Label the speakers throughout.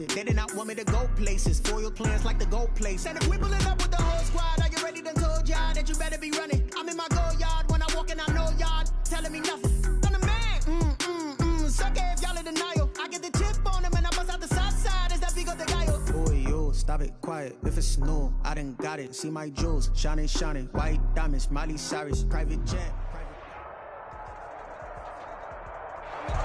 Speaker 1: They did not want me to go places. Foil plans like the gold place. And if we pulling up with the whole squad, are you ready to told y'all that you better be running? I'm in my go yard when I walk in, I know y'all telling me nothing. I'm the man. Suck it if y'all in denial. I get the chip on him and I bust out the south side. Is that Vigo de Gallo? Boy, yo, stop it, quiet. If it's snow, I done got it. See my jewels, shining, shining. White diamonds, Miley Cyrus, private jet.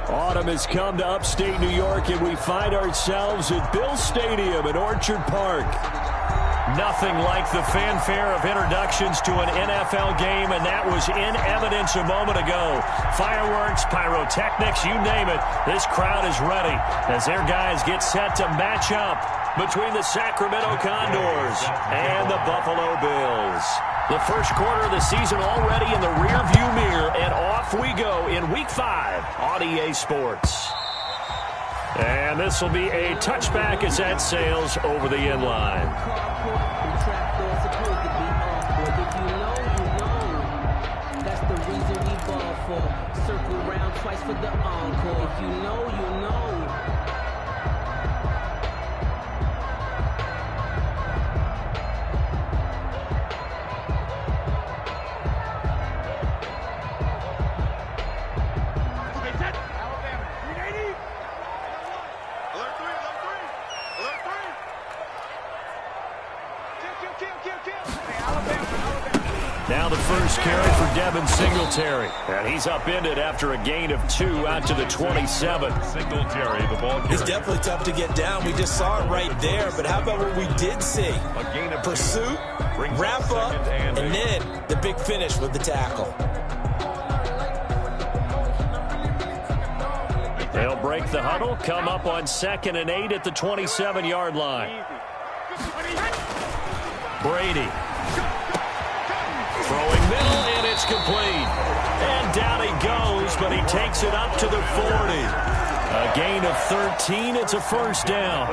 Speaker 2: Autumn has come to upstate New York, and we find ourselves at Bill Stadium in Orchard Park. Nothing like the fanfare of introductions to an NFL game, and that was in evidence a moment ago. Fireworks, pyrotechnics, you name it. This crowd is ready as their guys get set to match up between the Sacramento Condors and the Buffalo Bills. The first quarter of the season already in the rearview mirror, and off we go in Week 5 on EA Sports. And this will be a touchback as that sails over the end line.
Speaker 3: That's the reason we ball for. Circle round twice for the encore. If you know, you know.
Speaker 2: Now the first carry for Devin Singletary. And he's upended after a gain of 2 out to the 27.
Speaker 4: Singletary, the ball carrier.
Speaker 5: It's definitely tough to get down. We just saw it right there. But how about what we did see?
Speaker 4: A gain of
Speaker 5: pursuit, wrap up, and then the big finish with the tackle.
Speaker 2: They'll break the huddle, come up on 2nd and 8 at the 27-yard line. Brady. Throwing middle, and it's complete. And down he goes, but he takes it up to the 40. A gain of 13. It's a first down.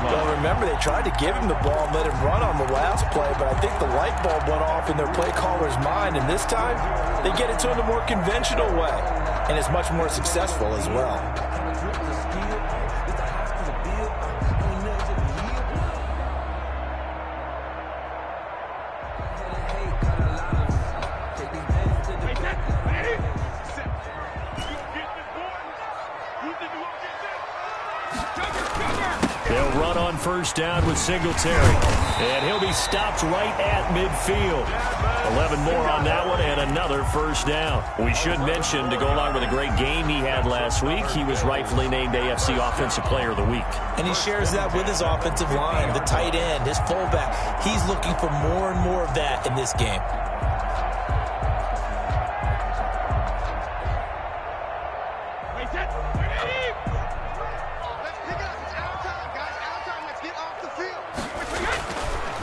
Speaker 5: Well, remember, they tried to give him the ball and let him run on the last play, but I think the light bulb went off in their play caller's mind, and this time they get it to him the more conventional way, and it's much more successful as well.
Speaker 2: They'll run on first down with Singletary. And he'll be stopped right at midfield. 11 more on that one and another first down. We should mention, to go along with a great game he had last week, he was rightfully named AFC Offensive Player of the Week.
Speaker 5: And he shares that with his offensive line, the tight end, his fullback. He's looking for more and more of that in this game.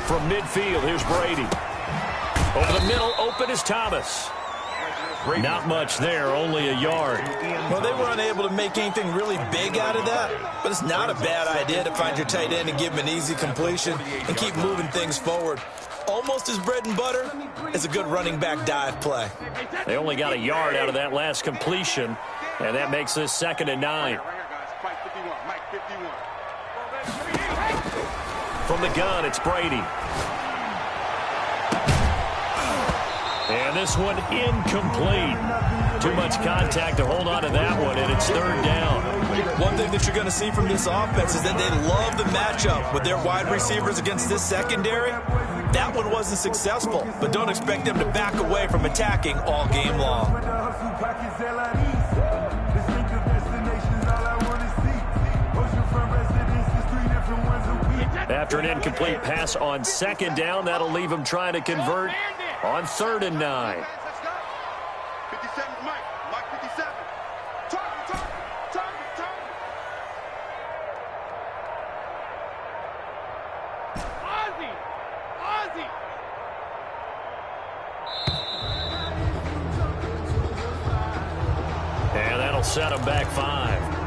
Speaker 2: From midfield, here's Brady. Over the middle, open is Thomas. Not much there, only a yard.
Speaker 5: Well, they were unable to make anything really big out of that, but it's not a bad idea to find your tight end and give him an easy completion and keep moving things forward. Almost as bread and butter as a good running back dive play.
Speaker 2: They only got a yard out of that last completion, and that makes this 2nd and 9. From the gun, it's Brady. And this one incomplete. Too much contact to hold on to that one, and it's 3rd down.
Speaker 5: One thing that you're going to see from this offense is that they love the matchup with their wide receivers against this secondary. That one wasn't successful, but don't expect them to back away from attacking all game long.
Speaker 2: After an incomplete pass on 2nd down, that'll leave him trying to convert on 3rd and 9. And that'll set him back 5.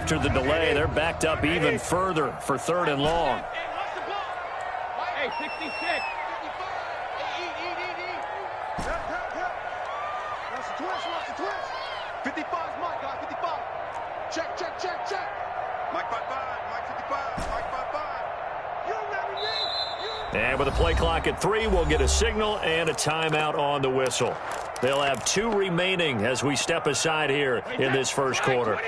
Speaker 2: after the delay. They're backed up even further for 3rd and long.
Speaker 6: Hey, 66.
Speaker 7: 55's Mike, guys, 55. Check. Mike 55, Mike 55, Mike 55. You ready, me?
Speaker 2: And with a play clock at 3, we'll get a signal and a timeout on the whistle. They'll have 2 remaining as we step aside here in this first quarter.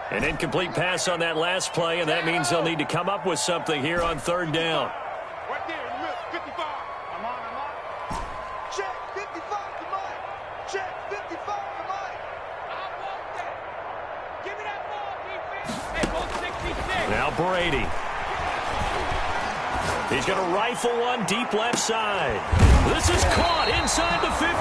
Speaker 2: An incomplete pass on that last play, and that means they'll need to come up with something here on 3rd down.
Speaker 7: Right there in the middle, 55. I'm on. Check, 55 to Mike. Check, 55 to Mike.
Speaker 6: I want that. Give me that ball, defense. Hey, go 66.
Speaker 2: Now Brady. He's going to rifle one deep left side. This is caught inside the 15.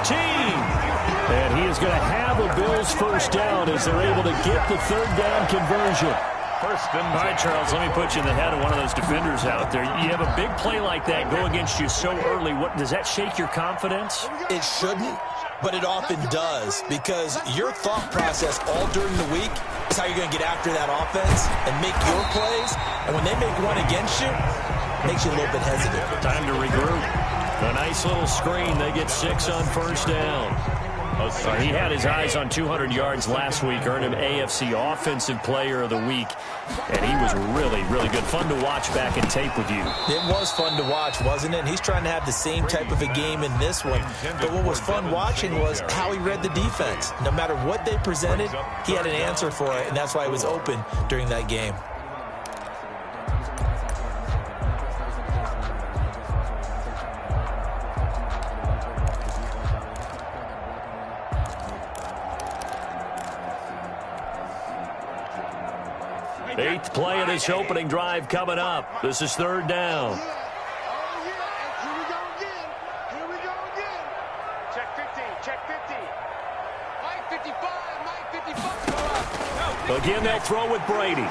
Speaker 2: And he is going to have a Bills first down as they're able to get the 3rd down conversion. All right, Charles, let me put you in the head of one of those defenders out there. You have a big play like that go against you so early. What does that shake your confidence?
Speaker 5: It shouldn't, but it often does, because your thought process all during the week is how you're going to get after that offense and make your plays. And when they make one against you, it makes you a little bit hesitant.
Speaker 2: Time to regroup. A nice little screen. They get 6 on first down. He had his eyes on 200 yards last week, earned him AFC Offensive Player of the Week, and he was really, really good. Fun to watch back in tape with you.
Speaker 5: It was fun to watch, wasn't it? And he's trying to have the same type of a game in this one. But what was fun watching was how he read the defense. No matter what they presented, he had an answer for it, and that's why he was open during that game.
Speaker 2: Eighth play of this opening drive coming up. This is 3rd down.
Speaker 7: Here we go again. Check 15, check 15. Mike 55, Mike 55.
Speaker 2: Again, they'll throw with Brady.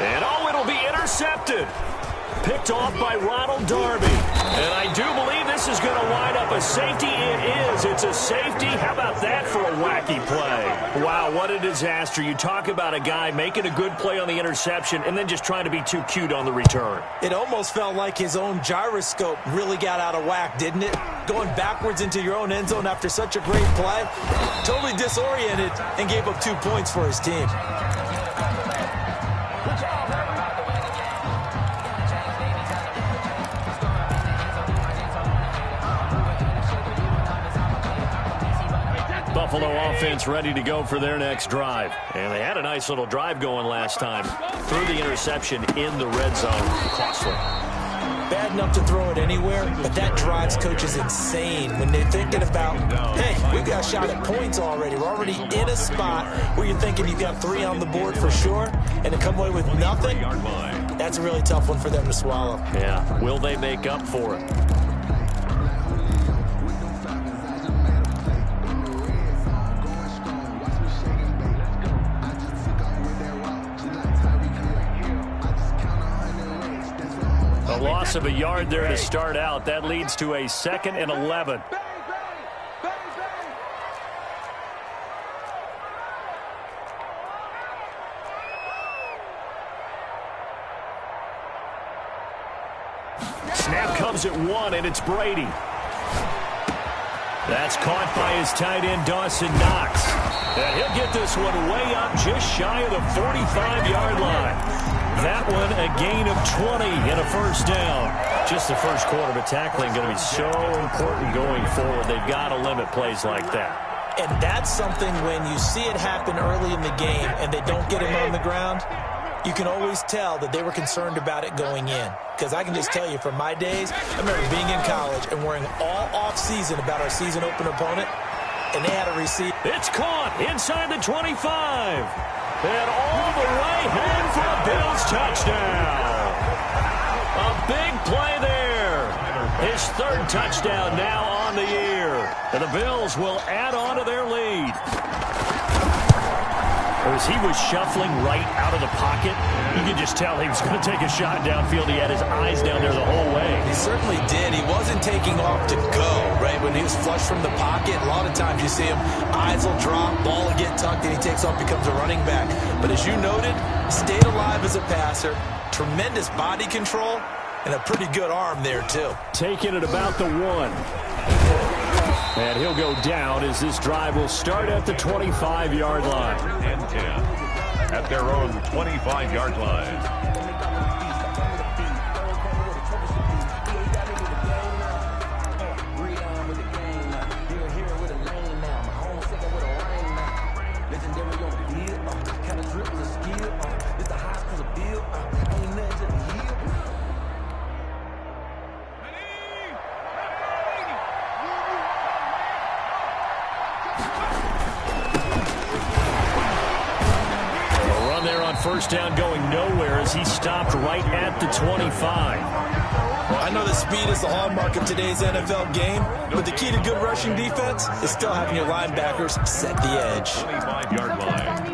Speaker 2: And, it'll be intercepted. Picked off by Ronald Darby. And I do believe this is going to wind up a safety. It is. It's a safety. How about that for a wacky play? Wow, what a disaster. You talk about a guy making a good play on the interception and then just trying to be too cute on the return.
Speaker 5: It almost felt like his own gyroscope really got out of whack, didn't it? Going backwards into your own end zone after such a great play. Totally disoriented and gave up 2 points for his team.
Speaker 2: Buffalo offense ready to go for their next drive. And they had a nice little drive going last time. Threw the interception in the red zone. Costly.
Speaker 5: Bad enough to throw it anywhere, but that drives coaches insane when they're thinking about, hey, we've got a shot at points already. We're already in a spot where you're thinking you've got 3 on the board for sure, and to come away with nothing, that's a really tough one for them to swallow.
Speaker 2: Yeah, will they make up for it? A loss of a yard there to start out. That leads to a 2nd and 11. Snap comes at 1, and it's Brady. That's caught by his tight end, Dawson Knox. And he'll get this one way up just shy of the 45-yard line. That one a gain of 20 and a first down. Just the first quarter, but tackling going to be so important going forward. They've got to limit plays like that.
Speaker 5: And that's something when you see it happen early in the game and they don't get him on the ground, you can always tell that they were concerned about it going in. Because I can just tell you from my days, I remember being in college and worrying all off-season about our season open opponent, and they had to receive.
Speaker 2: It's caught inside the 25. And all the way home for a Bills touchdown. A big play there. His 3rd touchdown now on the year. And the Bills will add on to their lead. As he was shuffling right out of the pocket, you could just tell he was going to take a shot downfield. He had his eyes down there the whole way.
Speaker 5: He certainly did. He wasn't taking off to go, right? When he was flush from the pocket, a lot of times you see him, eyes will drop, ball will get tucked, and he takes off, becomes a running back. But as you noted, stayed alive as a passer, tremendous body control, and a pretty good arm there, too.
Speaker 2: Taking it about the 1. And he'll go down as this drive will start at the 25-yard line.
Speaker 4: And 10 at their own 25-yard line.
Speaker 2: First down going nowhere as he stopped right at the 25.
Speaker 5: I know that speed is the hallmark of today's NFL game, but the key to good rushing defense is still having your linebackers set the edge.
Speaker 4: 25-yard line.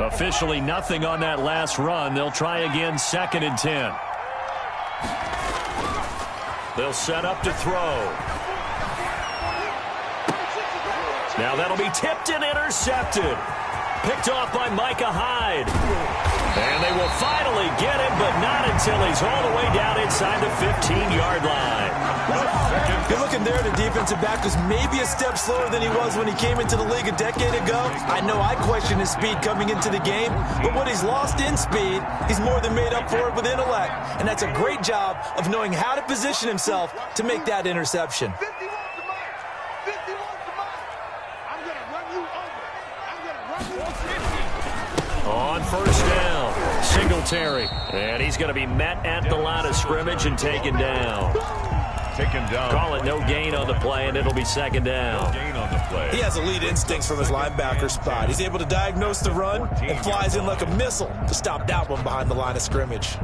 Speaker 2: Officially nothing on that last run. They'll try again, 2nd and 10. They'll set up to throw. Now that'll be tipped and intercepted. Picked off by Micah Hyde. And they will finally get him, but not until he's all the way down inside the 15-yard line.
Speaker 5: You're looking there, the defensive back was maybe a step slower than he was when he came into the league a decade ago. I know I questioned his speed coming into the game, but what he's lost in speed, he's more than made up for it with intellect. And that's a great job of knowing how to position himself to make that interception.
Speaker 7: 51 to Mike. 51 to Mike. I'm going to run you over. I'm going to run you over.
Speaker 2: On first down, Singletary. And he's going to be met at the line of scrimmage and taken down.
Speaker 4: Taken down.
Speaker 2: Call it no gain on the play, and it'll be 2nd down.
Speaker 4: No gain on the play.
Speaker 5: He has elite instincts from his linebacker spot. He's able to diagnose the run and flies in like a missile to stop that one behind the line of scrimmage.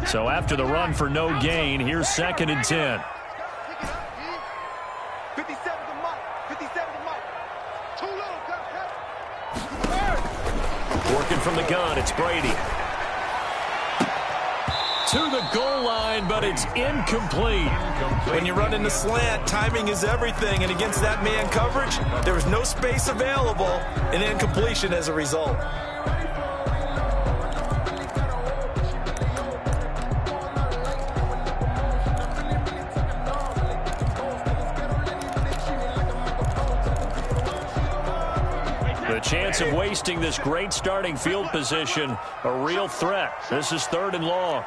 Speaker 2: So after the run for no gain, here's 2nd and 10.
Speaker 7: 57 to Mike. 57 to Mike. Too little,
Speaker 2: Working from the gun, it's Brady. To the goal line, but it's incomplete.
Speaker 5: When you run in the slant, timing is everything, and against that man coverage, there was no space available, and incompletion as a result.
Speaker 2: The chance of wasting this great starting field position, a real threat. This is 3rd and long.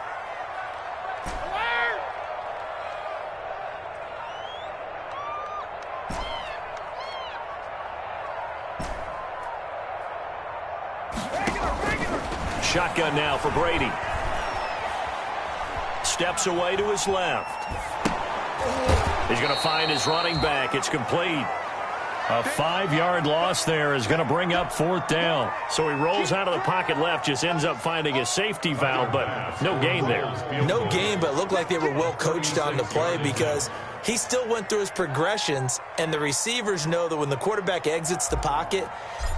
Speaker 2: Shotgun now for Brady. Steps away to his left. He's going to find his running back. It's complete. A 5-yard loss there is going to bring up 4th down. So he rolls out of the pocket left, just ends up finding a safety valve, but no gain there.
Speaker 5: No gain, but looked like they were well coached on the play because he still went through his progressions, and the receivers know that when the quarterback exits the pocket,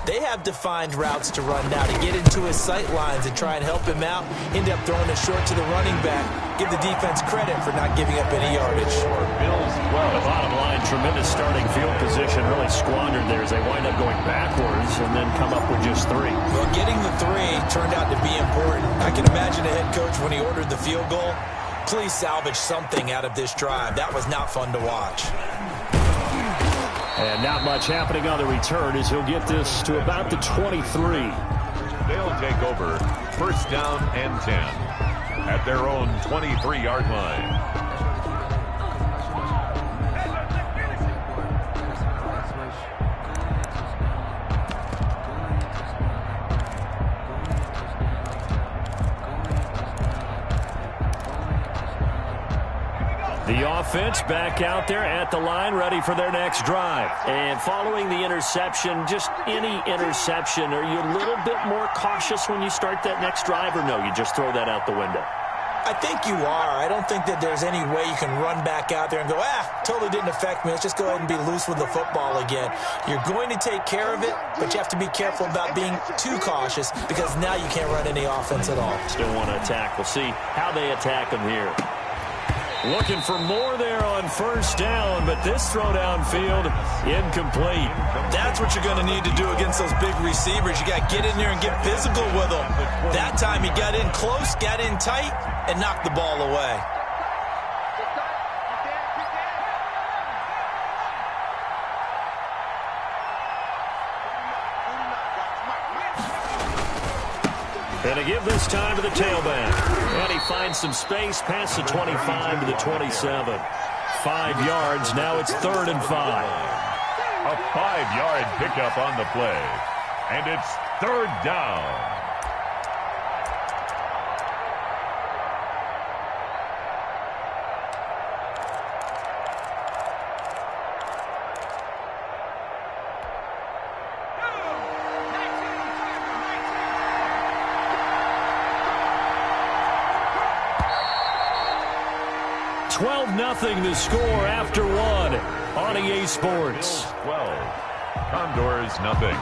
Speaker 5: they have defined routes to run now to get into his sight lines and try and help him out. End up throwing it short to the running back. Give the defense credit for not giving up any yardage.
Speaker 2: The bottom line, tremendous starting field position, really squandered there as they wind up going backwards and then come up with just 3.
Speaker 5: Well, getting the 3 turned out to be important. I can imagine the head coach when he ordered the field goal. Please salvage something out of this drive. That was not fun to watch.
Speaker 2: And not much happening on the return as he'll get this to about the 23.
Speaker 4: They'll take over 1st down and 10 at their own 23-yard line.
Speaker 2: The offense back out there at the line, ready for their next drive.
Speaker 5: And following the interception, just any interception, are you a little bit more cautious when you start that next drive, or no, you just throw that out the window? I think you are. I don't think that there's any way you can run back out there and go, totally didn't affect me. Let's just go ahead and be loose with the football again. You're going to take care of it, but you have to be careful about being too cautious because now you can't run any offense at all.
Speaker 2: Still want to attack. We'll see how they attack them here. Looking for more there on first down, but this throw downfield, incomplete.
Speaker 5: That's what you're going to need to do against those big receivers. You got to get in there and get physical with them. That time he got in close, got in tight, and knocked the ball away.
Speaker 2: And to give this time to the tailback. And he finds some space past the 25 to the 27. 5 yards. Now it's 3rd and 5.
Speaker 4: A 5-yard pickup on the play. And it's 3rd down.
Speaker 2: Nothing the score after 1 on EA Sports.
Speaker 4: 12. Condors nothing.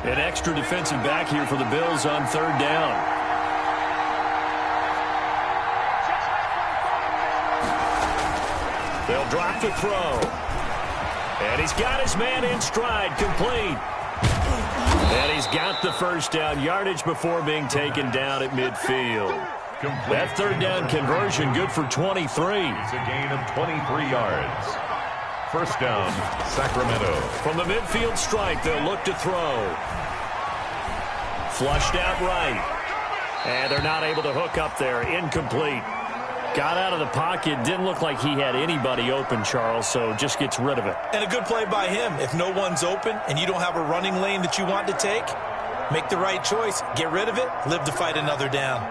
Speaker 2: An extra defensive back here for the Bills on 3rd down. They'll drop the throw. And he's got his man in stride, complete. And he's got the first down yardage before being taken down at midfield. That 3rd down conversion good for 23.
Speaker 4: It's a gain of 23 yards. First down, Sacramento.
Speaker 2: From the midfield strike, they'll look to throw. Flushed out right. And they're not able to hook up there. Incomplete. Got out of the pocket. Didn't look like he had anybody open, Charles, so just gets rid of it.
Speaker 5: And a good play by him. If no one's open and you don't have a running lane that you want to take, make the right choice. Get rid of it. Live to fight another down.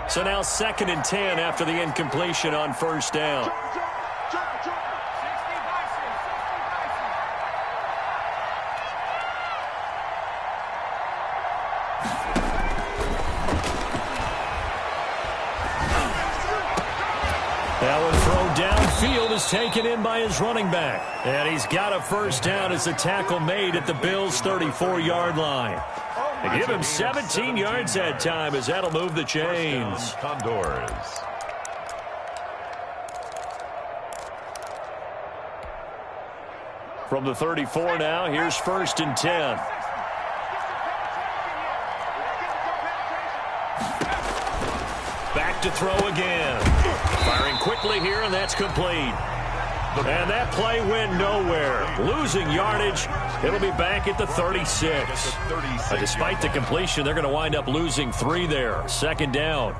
Speaker 2: So now 2nd and 10 after the incompletion on first down. Downfield is taken in by his running back. And he's got a first down as the tackle made at the Bills' 34-yard line. They give him 17 yards that time as that'll move the chains.
Speaker 4: Condors.
Speaker 2: From the 34 now, here's 1st and 10. Back to throw again. Firing quickly here, and that's complete. And that play went nowhere. Losing yardage. It'll be back at the 36. Despite the completion, they're going to wind up losing 3 there. 2nd down.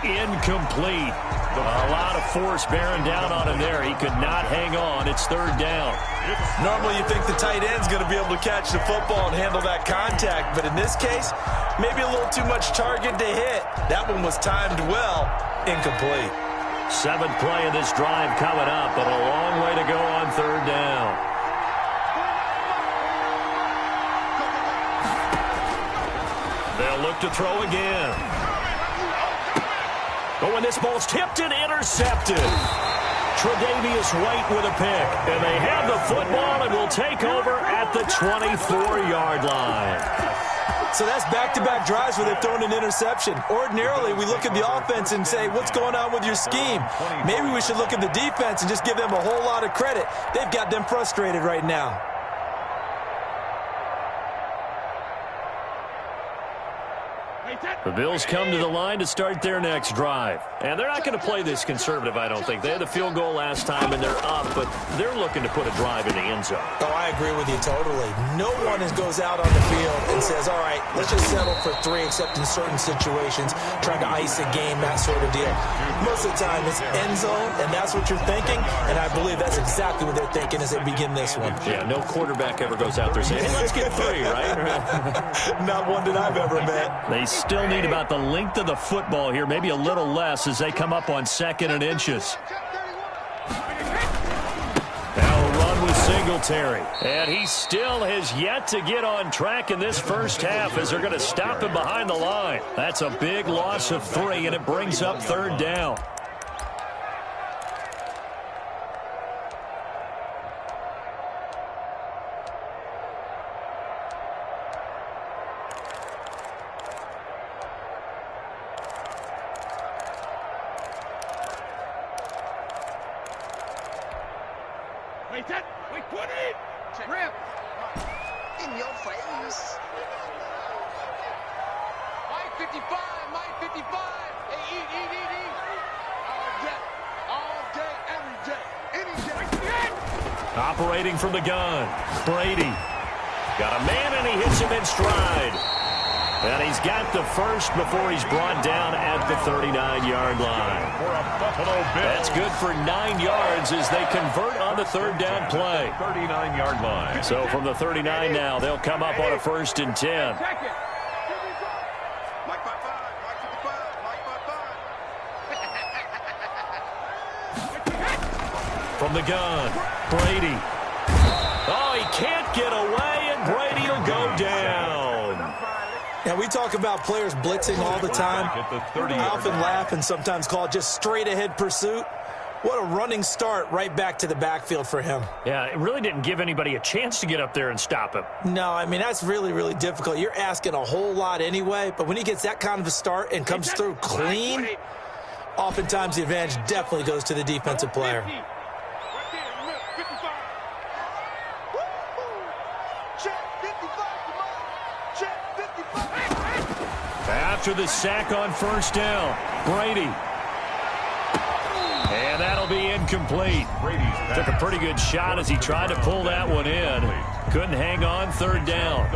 Speaker 2: Incomplete. A lot of force bearing down on him there. He could not hang on. It's 3rd down.
Speaker 5: Normally you think the tight end's going to be able to catch the football and handle that contact, but in this case, maybe a little too much target to hit. That one was timed well. Incomplete.
Speaker 2: 7th play of this drive coming up, but a long way to go on 3rd down. They'll look to throw again. But when this ball's tipped and intercepted, Tre'Davious White with a pick. And they have the football and will take over at the 24-yard line.
Speaker 5: So that's back-to-back drives where they've thrown an interception. Ordinarily, we look at the offense and say, what's going on with your scheme? Maybe we should look at the defense and just give them a whole lot of credit. They've got them frustrated right now.
Speaker 2: The Bills come to the line to start their next drive. And they're not going to play this conservative, I don't think. They had the field goal last time, and they're up, but they're looking to put a drive in the end zone.
Speaker 5: Oh, I agree with you totally. No one goes out on the field and says, all right, let's just settle for 3, except in certain situations, trying to ice a game, that sort of deal. Most of the time, it's end zone, and that's what you're thinking, and I believe that's exactly what they're thinking as they begin this one.
Speaker 2: Yeah, no quarterback ever goes out there saying, hey, let's get 3, right?
Speaker 5: Not one that I've ever met.
Speaker 2: They still need about the length of the football here, maybe a little less as they come up on 2nd and inches. Now a run with Singletary. And he still has yet to get on track in this first half as they're going to stop him behind the line. That's a big loss of 3, and it brings up 3rd down.
Speaker 6: Wait, 20! Rip!
Speaker 7: In your face.
Speaker 6: Mike 55, Mike 55! Hey, eat! All day, every day, any day.
Speaker 2: Operating from the gun, Brady. Got a man, and he hits him in stride. And he's got the first before he's brought down at the 39-yard line. That's good for 9 yards as they convert on the 3rd down play.
Speaker 4: 39-yard line.
Speaker 2: So from the 39 now, they'll come up on a 1st and 10.
Speaker 7: Mike 55, Mike 55, Mike 55.
Speaker 2: From the gun, Brady. Oh, he can't get away, and Brady will go down.
Speaker 5: Now, we talk about players blitzing all the time. I often laugh and sometimes call it just straight-ahead pursuit. What a running start right back to the backfield for him.
Speaker 2: Yeah, it really didn't give anybody a chance to get up there and stop him.
Speaker 5: No, I mean, that's really, really difficult. You're asking a whole lot anyway, but when he gets that kind of a start and comes through clean, oftentimes the advantage definitely goes to the defensive player.
Speaker 2: After the sack on 1st down, Brady. And that'll be incomplete. Took a pretty good shot as he tried to pull that one in. Couldn't hang on, 3rd down.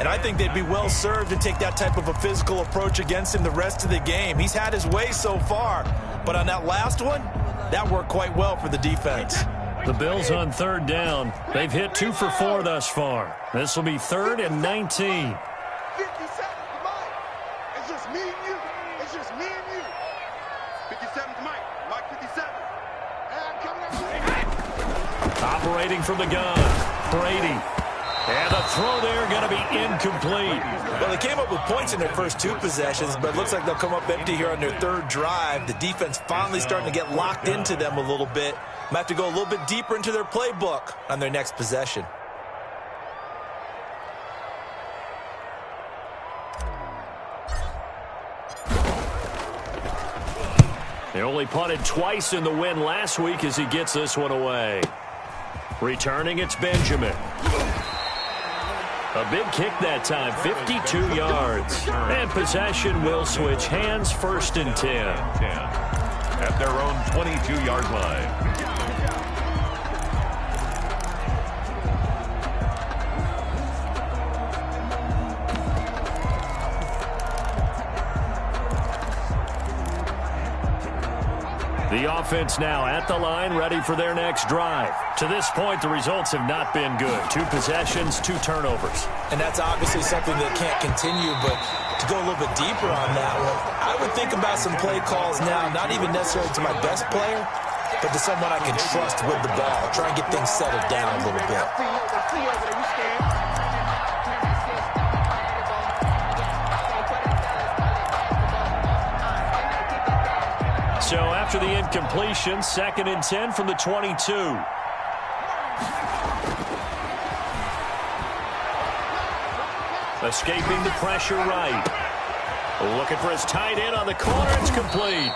Speaker 5: And I think they'd be well served to take that type of a physical approach against him the rest of the game. He's had his way so far, but on that last one, that worked quite well for the defense.
Speaker 2: The Bills on 3rd down. They've hit 2 for 4 thus far. This will be 3rd and 19.
Speaker 7: 50 seconds to Mike. It's just me and you. It's just me and you. 57 to Mike. Mike 57. And coming up.
Speaker 2: Operating from the gun, Brady. And the throw there going to be incomplete.
Speaker 5: Well, they came up with points in their first 2 possessions, but it looks like they'll come up empty here on their 3rd drive. The defense finally starting to get locked into them a little bit. Might have to go a little bit deeper into their playbook on their next possession.
Speaker 2: They only punted twice in the win last week as he gets this one away. Returning, it's Benjamin. A big kick that time, 52 yards. And possession will switch hands, 1st and 10.
Speaker 4: At their own 22-yard line.
Speaker 2: The offense now at the line, ready for their next drive. To this point, the results have not been good. 2 possessions, 2 turnovers.
Speaker 5: And that's obviously something that can't continue, but to go a little bit deeper on that one, I would think about some play calls now, not even necessarily to my best player, but to someone I can trust with the ball. Try and get things settled down a little bit.
Speaker 2: So after the incompletion, 2nd and 10 from the 22. Escaping the pressure right. Looking for his tight end on the corner. It's complete.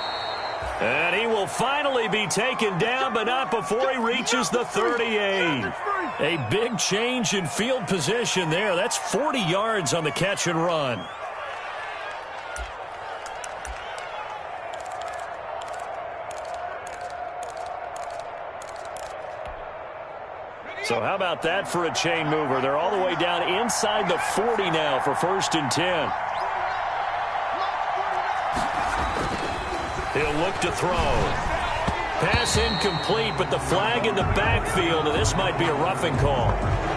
Speaker 2: And he will finally be taken down, but not before he reaches the 38. A big change in field position there. That's 40 yards on the catch and run. So how about that for a chain mover? They're all the way down inside the 40 now for 1st and 10. He'll look to throw. Pass incomplete, but the flag in the backfield, and this might be a roughing call.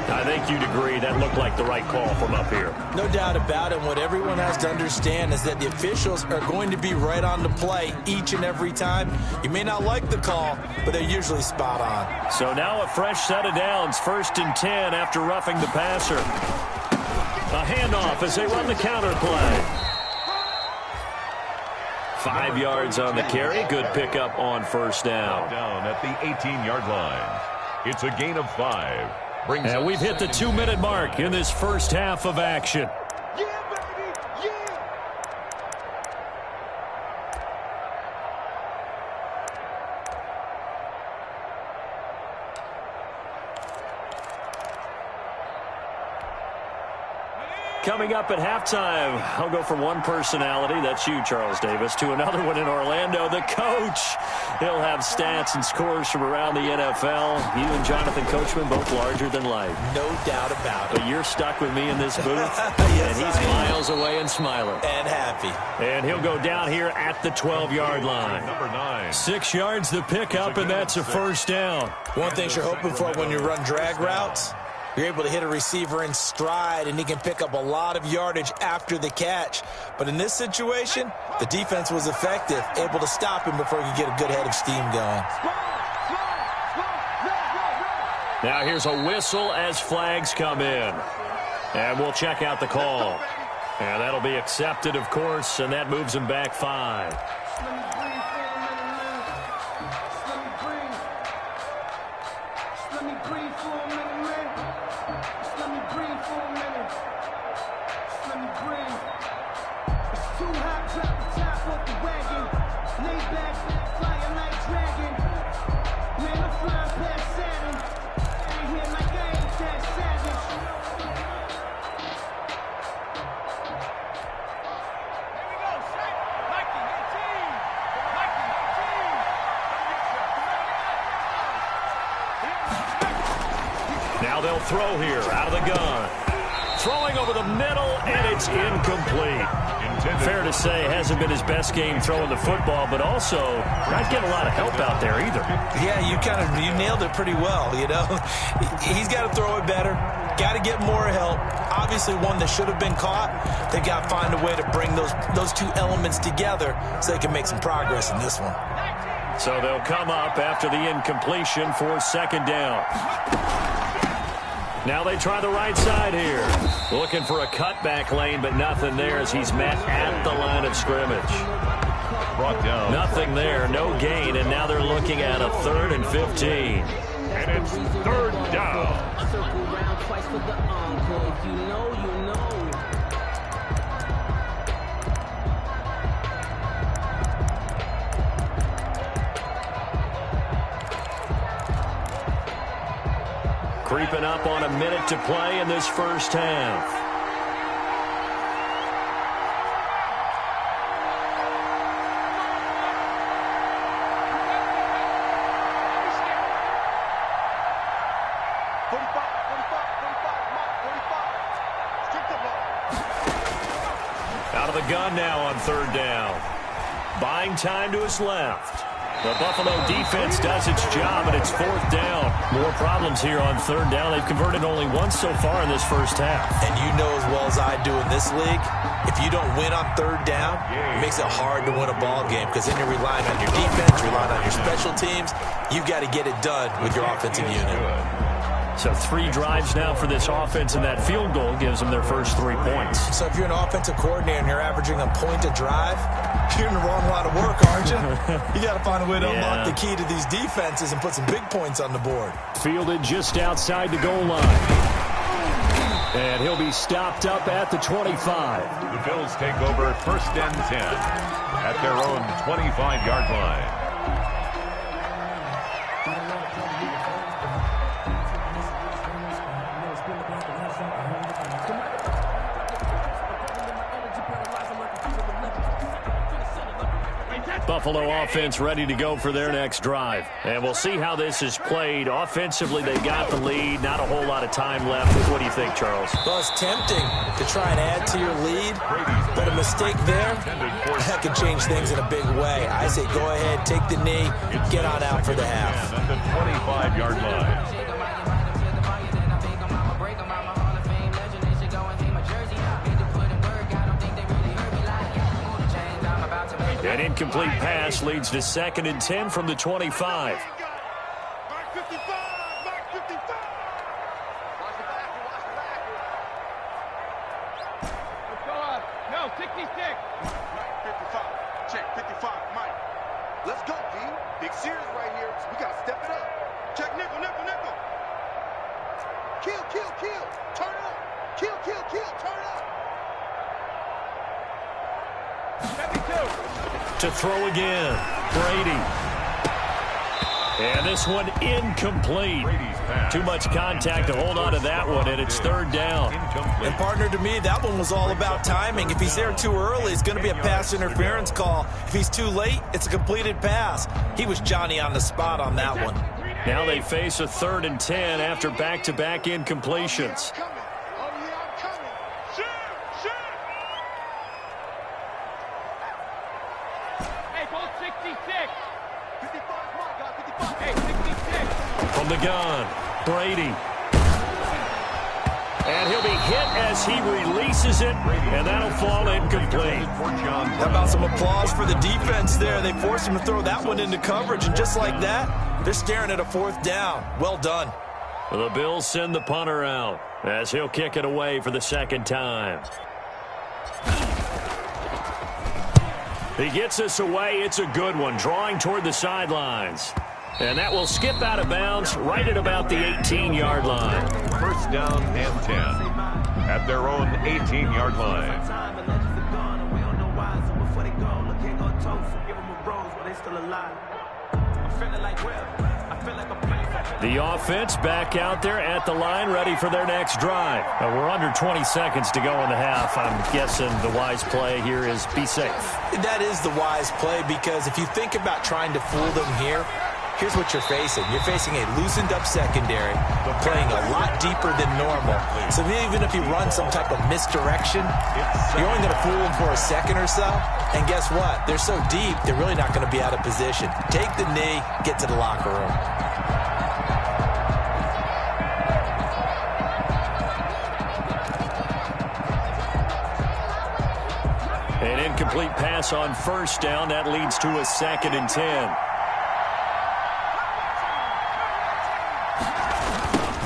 Speaker 2: I think you'd agree that looked like the right call from up here.
Speaker 5: No doubt about it. What everyone has to understand is that the officials are going to be right on the play each and every time. You may not like the call, but they're usually spot on.
Speaker 2: So now a fresh set of downs, 1st and 10 after roughing the passer. A handoff as they run the counter play. 5 yards on the carry. Good pickup on 1st down.
Speaker 4: Down at the 18-yard line. It's a gain of 5.
Speaker 2: And we've hit the 2-minute mark in this first half of action.
Speaker 7: Yeah, baby, yeah.
Speaker 2: Coming up at halftime, I'll go from one personality, that's you, Charles Davis, to another one in Orlando, the coach. He'll have stats and scores from around the NFL. You and Jonathan Coachman, both larger than life.
Speaker 5: No doubt about it.
Speaker 2: But you're stuck with me in this booth,
Speaker 5: Yes,
Speaker 2: and he's miles away and smiling.
Speaker 5: And happy.
Speaker 2: And he'll go down here at the 12-yard line.
Speaker 4: Number 9.
Speaker 2: 6 yards the pickup, and that's a 1st down.
Speaker 5: One thing you're hoping for when you run drag routes, you're able to hit a receiver in stride, and he can pick up a lot of yardage after the catch. But in this situation, the defense was effective, able to stop him before he could get a good head of steam going.
Speaker 2: Now here's a whistle as flags come in. And we'll check out the call. And that'll be accepted, of course, and that moves him back 5. Now they'll throw here out of the gun. Throwing over the middle, and it's incomplete. Fair to say, hasn't been his best game throwing the football, but also not getting a lot of help out there either.
Speaker 5: Yeah, you nailed it pretty well, you know. He's got to throw it better. Got to get more help. Obviously, one that should have been caught. They got to find a way to bring those two elements together so they can make some progress in this one.
Speaker 2: So they'll come up after the incompletion for 2nd down. Now they try the right side here. Looking for a cutback lane, but nothing there as he's met at the line of scrimmage.
Speaker 4: Brought down.
Speaker 2: Nothing there, no gain, and now they're looking at a 3rd and 15.
Speaker 4: And it's 3rd down.
Speaker 3: Circle round twice for the encore. If you know, you know.
Speaker 2: Creeping up on a minute to play in this first half. Out of the gun now on 3rd down. Buying time to his left. The Buffalo defense does its job, and it's 4th down. More problems here on 3rd down. They've converted only once so far in this first half.
Speaker 5: And you know as well as I do in this league, if you don't win on 3rd down, it makes it hard to win a ball game because then you're relying on your defense, relying on your special teams. You've got to get it done with your offensive unit.
Speaker 2: So 3 drives now for this offense, and that field goal gives them their first 3 points.
Speaker 5: So if you're an offensive coordinator and you're averaging a point a drive, you're in the wrong line of work, aren't you? You got to find a way to unlock the key to these defenses and put some big points on the board.
Speaker 2: Fielded just outside the goal line. And he'll be stopped up at the 25.
Speaker 4: The Bills take over 1st and 10 at their own 25-yard line.
Speaker 2: Buffalo offense ready to go for their next drive. And we'll see how this is played. Offensively, they got the lead. Not a whole lot of time left. What do you think, Charles?
Speaker 5: Well, it's tempting to try and add to your lead, but a mistake there, that could change things in a big way. I say go ahead, take the knee, get on out for the half.
Speaker 4: At the 25-yard line.
Speaker 2: An incomplete pass leads to 2nd and 10 from the 25.
Speaker 7: Mark 55, Mark 55. Watch the back, watch the back.
Speaker 6: Let's go up. No, 66.
Speaker 7: Mike 55. Check 55, Mike. Let's go, D. Big series right here. We got to step it up. Check nickel, nickel, nickel. Kill, kill, kill. Turn up. Kill, kill, kill. Turn up.
Speaker 6: 72.
Speaker 2: To throw again, Brady. And this one incomplete. Too much contact to hold on to that one, and it's 3rd down.
Speaker 5: And partner, to me, that one was all about timing. If he's there too early, it's going to be a pass interference call. If he's too late, it's a completed pass. He was Johnny on the spot on that one.
Speaker 2: Now they face a 3rd and 10 after back-to-back incompletions.
Speaker 7: Oh, yeah, I'm coming. Shoot, shoot.
Speaker 6: Hey, hold 66.
Speaker 7: 55, my God, 55.
Speaker 6: Hey, 66.
Speaker 2: From the gun, Brady. And he'll be hit as he releases it, and that'll fall incomplete.
Speaker 5: How about some applause for the defense there? They forced him to throw that one into coverage, and just like that, they're staring at a 4th down. Well done.
Speaker 2: The Bills send the punter out as he'll kick it away for the 2nd time. He gets us away. It's a good one, drawing toward the sidelines. And that will skip out of bounds right at about the 18-yard line.
Speaker 4: 1st down and 10 at their own 18-yard line.
Speaker 2: The offense back out there at the line, ready for their next drive. We're under 20 seconds to go in the half. I'm guessing the wise play here is be safe.
Speaker 5: That is the wise play, because if you think about trying to fool them here, here's what you're facing. You're facing a loosened-up secondary, playing a lot deeper than normal. So even if you run some type of misdirection, you're only going to fool them for a second or so. And guess what? They're so deep, they're really not going to be out of position. Take the knee, get to the locker room.
Speaker 2: An incomplete pass on 1st down. That leads to a 2nd and 10.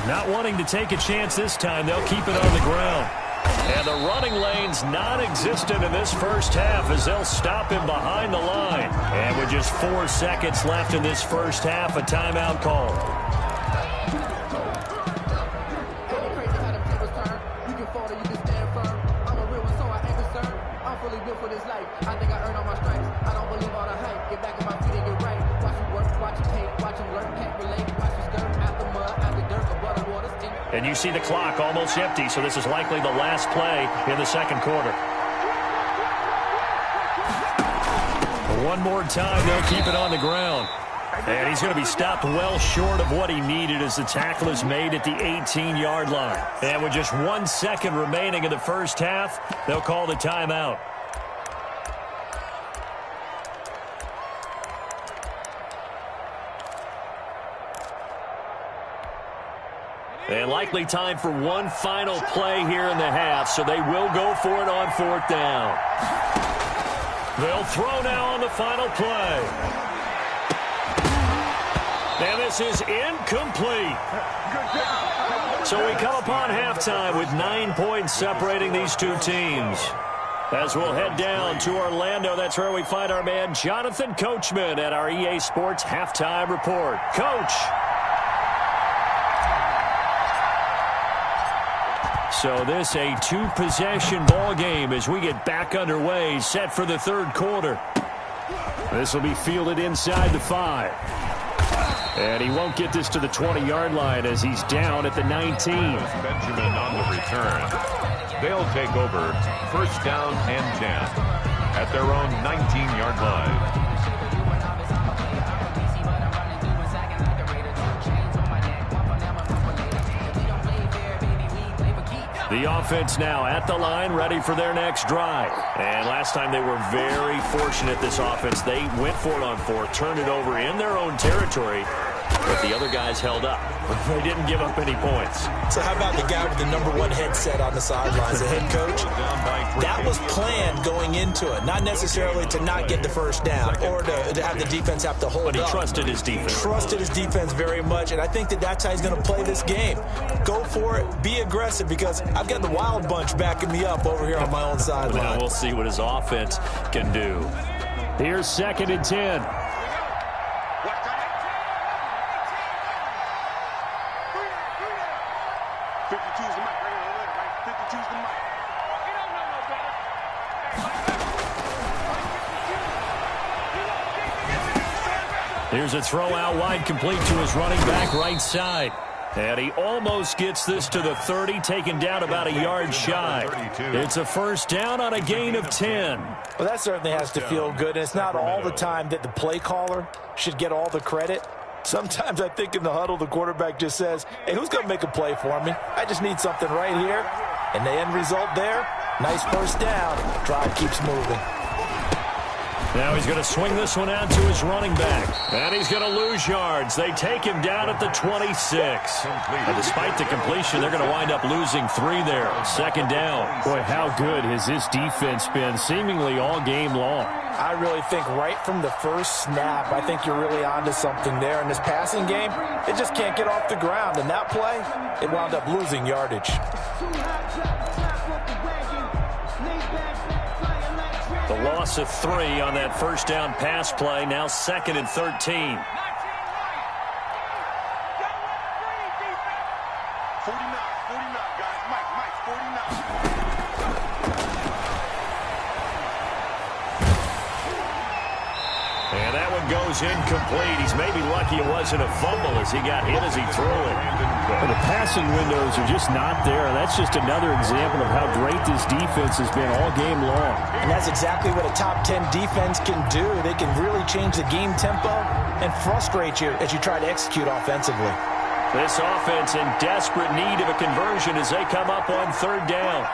Speaker 2: Not wanting to take a chance this time, they'll keep it on the ground. And the running lane's non-existent in this first half as they'll stop him behind the line. And with just 4 seconds left in this first half, a timeout call. And you see the clock almost empty, so this is likely the last play in the 2nd quarter. One more time, they'll keep it on the ground. And he's going to be stopped well short of what he needed as the tackle is made at the 18-yard line. And with just 1 second remaining in the first half, they'll call the timeout. And likely time for one final play here in the half, so they will go for it on 4th down. They'll throw now on the final play. And this is incomplete. So we come upon halftime with 9 points separating these two teams. As we'll head down to Orlando, that's where we find our man Jonathan Coachman at our EA Sports Halftime Report. Coach. So this a two-possession ball game as we get back underway, set for the third quarter. This will be fielded inside the 5. And he won't get this to the 20-yard line as he's down at the 19.
Speaker 4: Benjamin on the return. They'll take over first down and 10 at their own 19-yard line.
Speaker 2: The offense now at the line, ready for their next drive. And last time they were very fortunate, this offense. They went for it on 4th, turned it over in their own territory, but the other guys held up. They didn't give up any points.
Speaker 5: So how about the guy with the #1 headset on the sidelines, the head coach? That was planned going into it, not necessarily to not get the first down or to have the defense have to hold up.
Speaker 2: But he trusted his defense.
Speaker 5: Trusted his defense very much, and I think that's how he's going to play this game. Go for it, be aggressive, because I've got the wild bunch backing me up over here on my own sideline.
Speaker 2: Now we'll see what his offense can do. Here's 2nd and 10. Here's a throw out wide, complete to his running back right side. And he almost gets this to the 30, taken down about a yard shy. It's a first down on a gain of 10.
Speaker 5: Well, that certainly has to feel good, and it's not all the time that the play caller should get all the credit. Sometimes I think in the huddle, the quarterback just says, hey, who's going to make a play for me? I just need something right here. And the end result there, nice first down. Drive keeps moving.
Speaker 2: Now he's going to swing this one out to his running back. And he's going to lose yards. They take him down at the 26. And despite the completion, they're going to wind up losing 3 there. 2nd down. Boy, how good has this defense been seemingly all game long?
Speaker 5: I really think right from the first snap, I think you're really onto something there. In this passing game, it just can't get off the ground. And that play, it wound up losing yardage.
Speaker 2: The loss of 3 on that first down pass play. Now 2nd and 13.
Speaker 7: 49, guys. Mike, 49.
Speaker 2: And that one goes incomplete. He's maybe lucky it wasn't a fumble as he got hit as he threw it. But the passing windows are just not there. That's just another example of how great this defense has been all game long.
Speaker 5: And that's exactly what a top 10 defense can do. They can really change the game tempo and frustrate you as you try to execute offensively.
Speaker 2: This offense in desperate need of a conversion as they come up on 3rd down.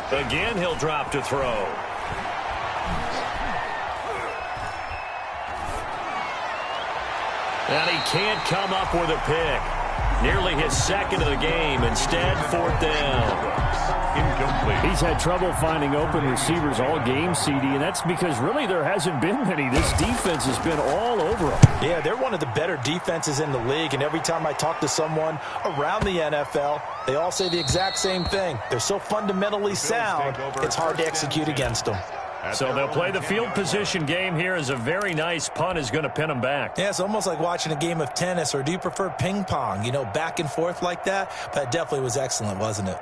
Speaker 2: Again, he'll drop to throw. And he can't come up with a pick. Nearly his 2nd of the game. Instead, 4th down.
Speaker 4: Incomplete.
Speaker 2: He's had trouble finding open receivers all game, CD, and that's because really there hasn't been many. This defense has been all over him.
Speaker 5: Yeah, they're one of the better defenses in the league, and every time I talk to someone around the NFL, they all say the exact same thing. They're so fundamentally sound, it's hard to execute against them.
Speaker 2: So they'll play the field position game here as a very nice punt is going to pin them back.
Speaker 5: Yeah, it's almost like watching a game of tennis, or do you prefer ping pong, you know, back and forth like that? But it definitely was excellent, wasn't it?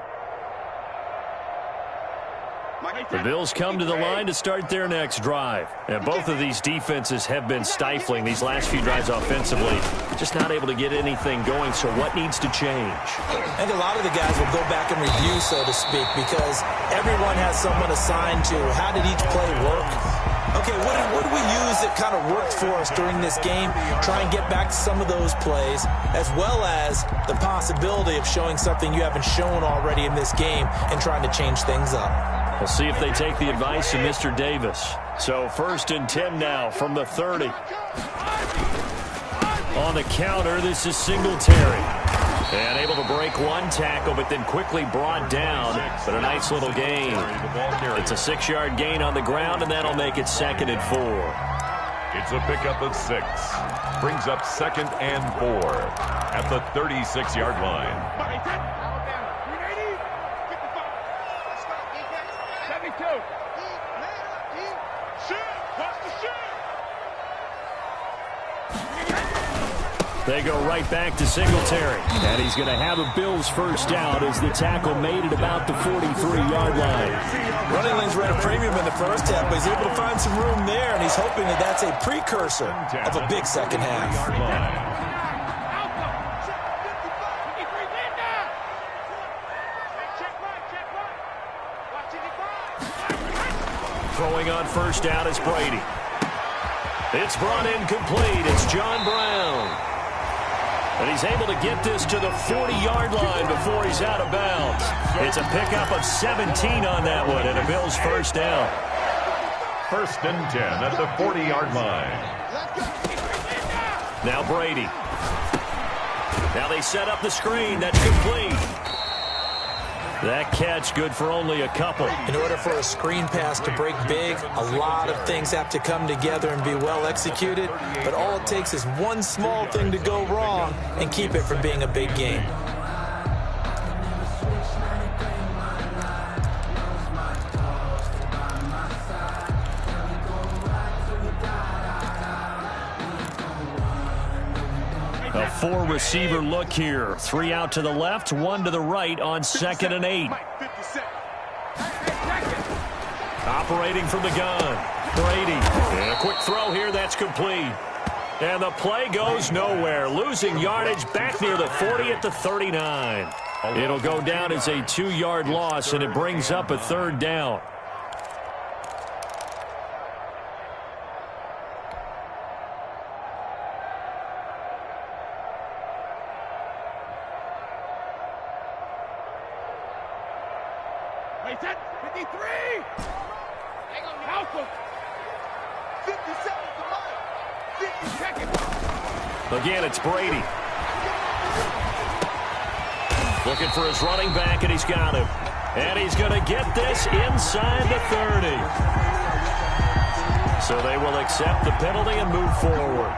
Speaker 2: The Bills come to the line to start their next drive. And both of these defenses have been stifling these last few drives offensively. Just not able to get anything going, so what needs to change?
Speaker 5: I think a lot of the guys will go back and review, so to speak, because everyone has someone assigned to how did each play work. Okay, what did we use that kind of worked for us during this game? Try and get back to some of those plays, as well as the possibility of showing something you haven't shown already in this game and trying to change things up.
Speaker 2: We'll see if they take the advice of Mr. Davis. So 1st and 10 now from the 30. On the counter, this is Singletary. And able to break one tackle, but then quickly brought down. But a nice little gain. It's a 6-yard gain on the ground, and that'll make it 2nd and 4.
Speaker 4: It's a pickup of 6. Brings up 2nd and 4 at the 36-yard line.
Speaker 6: Second 2.
Speaker 2: They go right back to Singletary. And he's going to have a Bills first down as the tackle made at about the 43-yard line.
Speaker 5: Running lanes were at a premium in the first half, but he's able to find some room there, and he's hoping that that's a precursor of a big second half.
Speaker 2: Throwing on first down is Brady. It's brought in complete. It's John Brown. And he's able to get this to the 40-yard line before he's out of bounds. It's a pickup of 17 on that one and a Bills first down.
Speaker 4: 1st and 10 at the 40-yard line.
Speaker 2: Now Brady. Now they set up the screen. That's complete. That catch good for only a couple.
Speaker 5: In order for a screen pass to break big, a lot of things have to come together and be well executed. But all it takes is one small thing to go wrong and keep it from being a big game.
Speaker 2: A 4-receiver look here. 3 out to the left, 1 to the right on 2nd and 8. Operating from the gun. Brady. And a quick throw here. That's complete. And the play goes nowhere. Losing yardage back near the 40 at the 39. It'll go down as a 2-yard loss, and it brings up a 3rd down. Again, it's Brady. Looking for his running back, and he's got him. And he's going to get this inside the 30. So they will accept the penalty and move forward.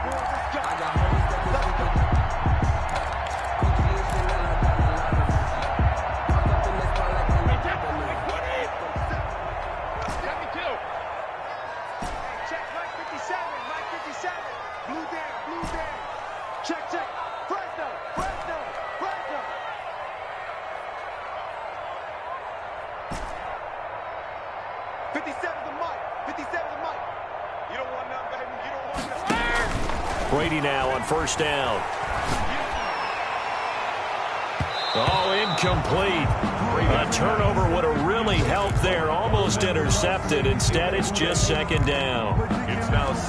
Speaker 2: Brady now on first down. Oh, incomplete. A turnover would have really helped there. Almost intercepted. Instead, it's just 2nd down.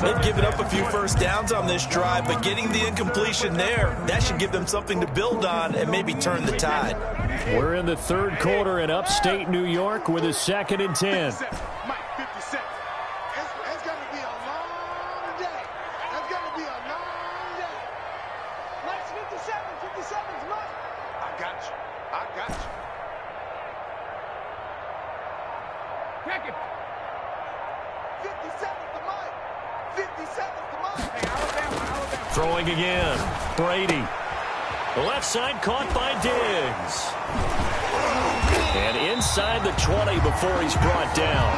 Speaker 5: They've given up a few first downs on this drive, but getting the incompletion there, that should give them something to build on and maybe turn the tide.
Speaker 2: We're in the 3rd quarter in upstate New York with a 2nd and 10. Throwing again. Brady. The left side caught by Diggs. And inside the 20 before he's brought down.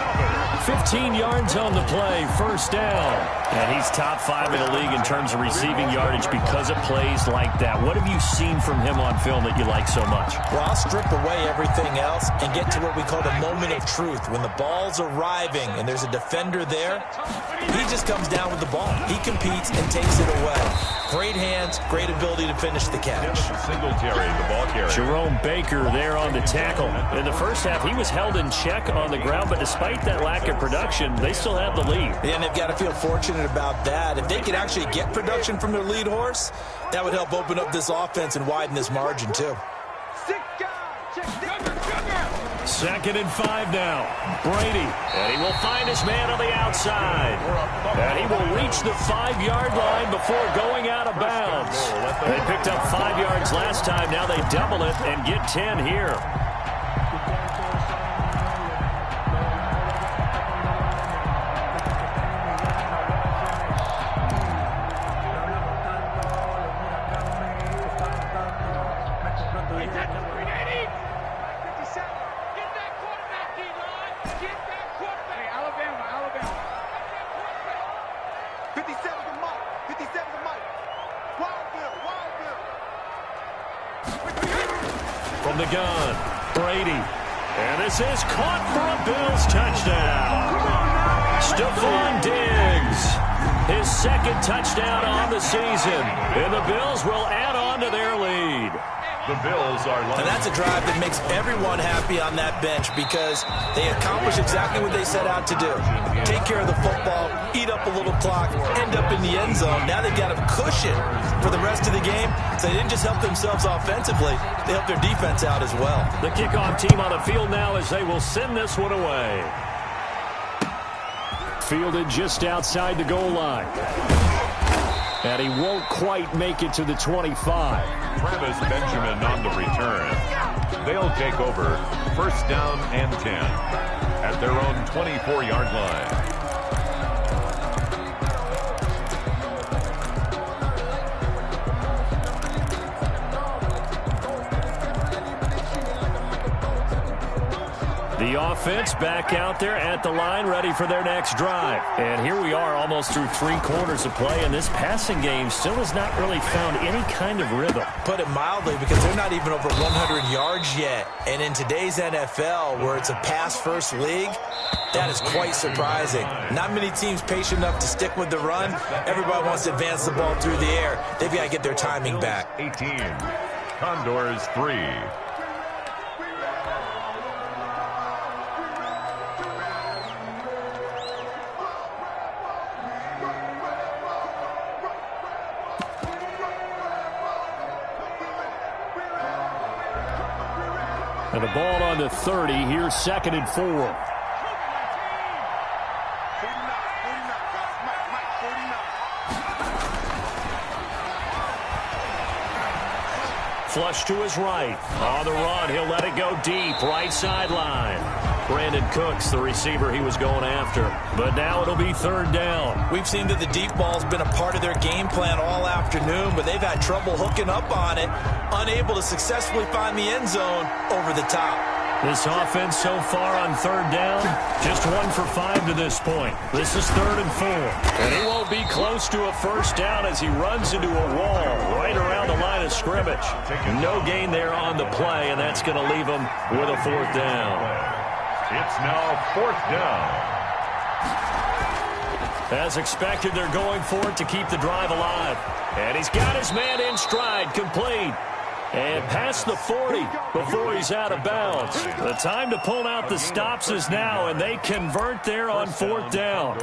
Speaker 2: 15 yards on the play, first down. And he's top 5 in the league in terms of receiving yardage because of plays like that. What have you seen from him on film that you like so much?
Speaker 5: Well, I'll strip away everything else and get to what we call the moment of truth. When the ball's arriving and there's a defender there, he just comes down with the ball. He competes and takes it away. Great hands, great ability to finish the catch.
Speaker 4: Singletary, the ball carrier.
Speaker 2: Jerome Baker there on the tackle. In the first half, he was held in check on the ground, but despite that lack of production, they still have the lead.
Speaker 5: And they've got to feel fortunate about that. If they could actually get production from their lead horse, that would help open up this offense and widen this margin, too.
Speaker 2: 2nd and 5 now. Brady. And he will find his man on the outside. And he will reach the 5-yard line before going out of bounds. They picked up 5 yards last time. Now they double it and get 10 here.
Speaker 6: Get that quarterback, D-line. Get that
Speaker 2: From the gun, Brady. And this is caught for a Bills touchdown. Stephon Diggs, his second touchdown on the season. And the Bills will add on to their lead.
Speaker 4: The Bills are
Speaker 5: And that's a drive that makes everyone happy on that bench because they accomplish exactly what they set out to do. Take care of the football, eat up a little clock, end up in the end zone. Now they've got a cushion for the rest of the game. So they didn't just help themselves offensively, they helped their defense out as well.
Speaker 2: The kickoff team on the field now as they will send this one away. Fielded just outside the goal line. And he won't quite make it to the 25.
Speaker 4: Travis Benjamin on the return. They'll take over first down and 10 at their own 24-yard line.
Speaker 2: The offense back out there at the line, ready for their next drive. And here we are almost through 3 quarters of play, and this passing game still has not really found any kind of rhythm.
Speaker 5: Put it mildly, because they're not even over 100 yards yet. And in today's NFL, where it's a pass-first league, that is quite surprising. Not many teams patient enough to stick with the run. Everybody wants to advance the ball through the air. They've got to get their timing back.
Speaker 4: 18, Condors 3.
Speaker 2: And the ball on the 30. Here's 2nd and 4.
Speaker 7: 49, guys. Mike, 49.
Speaker 2: Flush to his right. On the run, he'll let it go deep. Right sideline. Brandon Cooks, the receiver he was going after. But now it'll be 3rd down.
Speaker 5: We've seen that the deep ball's been a part of their game plan all afternoon, but they've had trouble hooking up on it, unable to successfully find the end zone over the top.
Speaker 2: This offense so far on 3rd down, just 1 for 5 to this point. This is 3rd and 4. And he won't be close to a first down as he runs into a wall right around the line of scrimmage. No gain there on the play, and that's going to leave him with a 4th down.
Speaker 4: It's now 4th down.
Speaker 2: As expected, they're going for it to keep the drive alive. And he's got his man in stride, complete. And past the 40 before he's out of bounds. The time to pull out the stops is now, and they convert there on 4th down.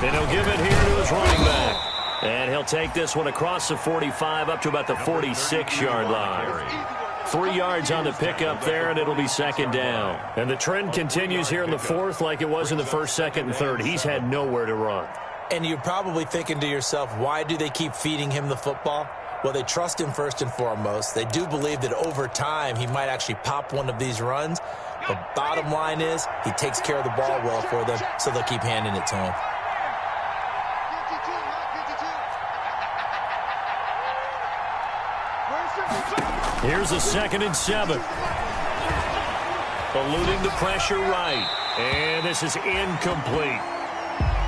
Speaker 2: And he'll give it here to his running back. And he'll take this one across the 45 up to about the 46-yard line. 3 yards on the pickup there, and it'll be 2nd down. And the trend continues here in the 4th like it was in the 1st, 2nd, and 3rd. He's had nowhere to run.
Speaker 5: And you're probably thinking to yourself, why do they keep feeding him the football? Well, they trust him first and foremost. They do believe that over time he might actually pop one of these runs. But bottom line is he takes care of the ball well for them, so they'll keep handing it to him.
Speaker 2: Here's a 2nd and 7. Eluding the pressure right. And this is incomplete.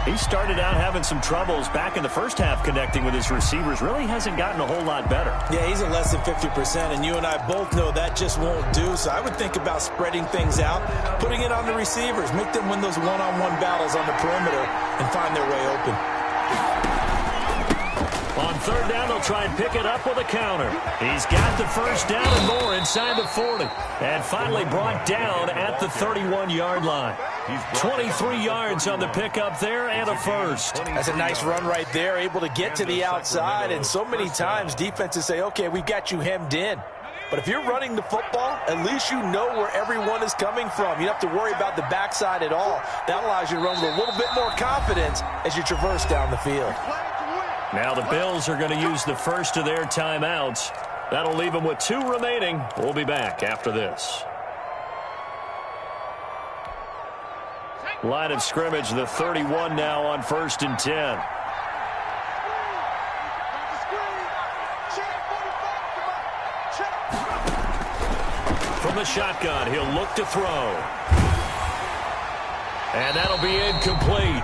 Speaker 2: He started out having some troubles back in the first half connecting with his receivers. Really hasn't gotten a whole lot better.
Speaker 5: Yeah, he's at less than 50%, and you and I both know that just won't do. So I would think about spreading things out, putting it on the receivers, make them win those one-on-one battles on the perimeter, and find their way open.
Speaker 2: On 3rd down, they'll try and pick it up with a counter. He's got the first down and more inside the 40. And finally brought down at the 31-yard line. 23 yards on the pickup there and a first.
Speaker 5: That's a nice run right there, able to get to the outside. And so many times defenses say, okay, we've got you hemmed in. But if you're running the football, at least you know where everyone is coming from. You don't have to worry about the backside at all. That allows you to run with a little bit more confidence as you traverse down the field.
Speaker 2: Now the Bills are going to use the first of their timeouts. That'll leave them with 2 remaining. We'll be back after this. Line of scrimmage, the 31 now on 1st and 10. From the shotgun, he'll look to throw. And that'll be incomplete.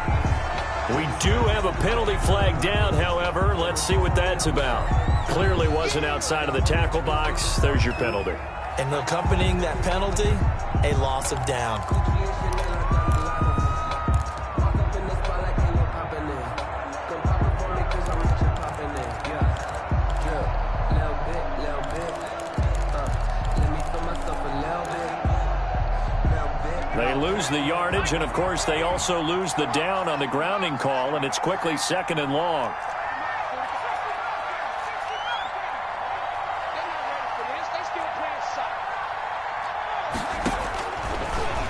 Speaker 2: We do have a penalty flag down, however. Let's see what that's about. Clearly wasn't outside of the tackle box. There's your penalty.
Speaker 5: And accompanying that penalty, a loss of down.
Speaker 2: They lose the yardage, and, of course, they also lose the down on the grounding call, and it's quickly 2nd and long.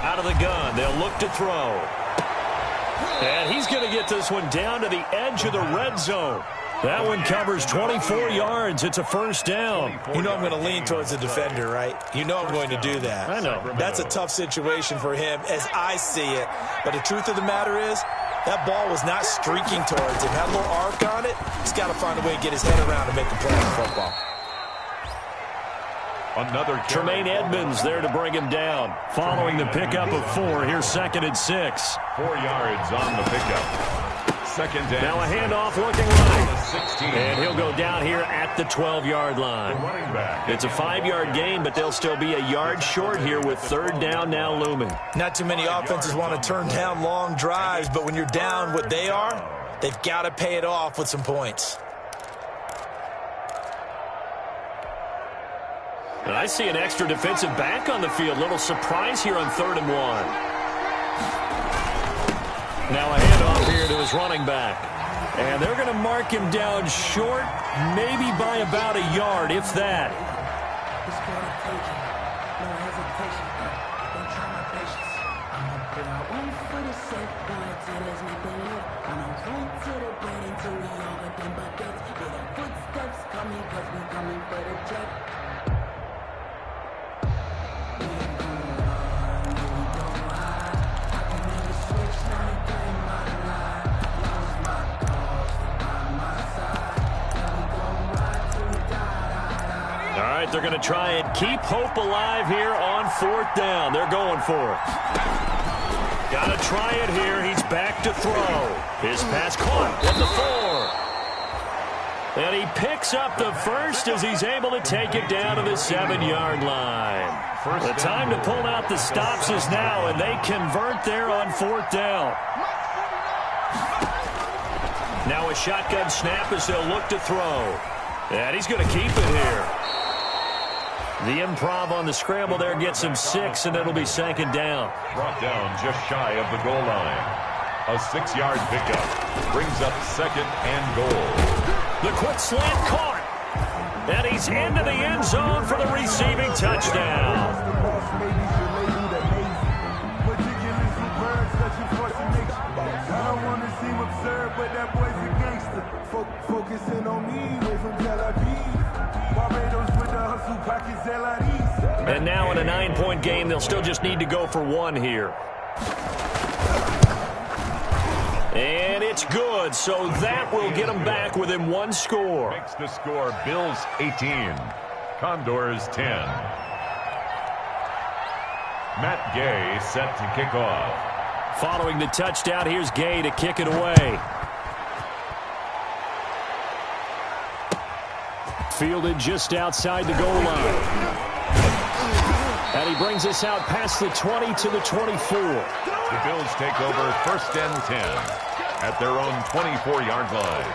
Speaker 2: Out of the gun, they'll look to throw. And he's going to get this one down to the edge of the red zone. That one covers 24 yards. It's a first down.
Speaker 5: You know I'm going to lean towards the defender, right? You know I'm going to do that.
Speaker 2: I know.
Speaker 5: That's a tough situation for him as I see it. But the truth of the matter is, that ball was not streaking towards him. Had a little arc on it. He's got to find a way to get his head around and make a play on football.
Speaker 4: Another
Speaker 2: Tremaine Edmonds there to bring him down. Following the pickup of 4, here's 2nd and 6.
Speaker 4: 4 yards on the pickup. 2nd down.
Speaker 2: Now a handoff looking right. And he'll go down here at the 12-yard line. It's a 5-yard gain, but they'll still be a yard short here with 3rd down now looming.
Speaker 5: Not too many offenses want to turn down long drives, but when you're down what they are, they've got to pay it off with some points.
Speaker 2: And I see an extra defensive back on the field. Little surprise here on 3rd and 1. Now a handoff here to his running back. And they're going to mark him down short, maybe by about a yard, if that. They're going to try and keep hope alive here on 4th down. They're going for it. Got to try it here. He's back to throw. His pass caught at the 4. And he picks up the first as he's able to take it down to the 7-yard line. The time to pull out the stops is now, and they convert there on 4th down. Now a shotgun snap as they'll look to throw. And he's going to keep it here. The improv on the scramble there gets him 6, and it'll be 2nd down.
Speaker 4: Brought down just shy of the goal line. A 6-yard pickup brings up 2nd and goal.
Speaker 2: The quick slant caught. And he's into the end zone for the receiving touchdown.
Speaker 8: I don't want to seem absurd, but that boy's a gangster. Focusing on me, way from Tel Aviv.
Speaker 2: And now in a 9-point game, they'll still just need to go for 1 here. And it's good, so that will get them back within 1 score.
Speaker 4: Makes the score Bills 18, Condors 10. Matt Gay set to kick off.
Speaker 2: Following the touchdown, here's Gay to kick it away. Fielded just outside the goal line. And he brings us out past the 20 to the 24.
Speaker 4: The Bills take over 1st and 10 at their own 24-yard line.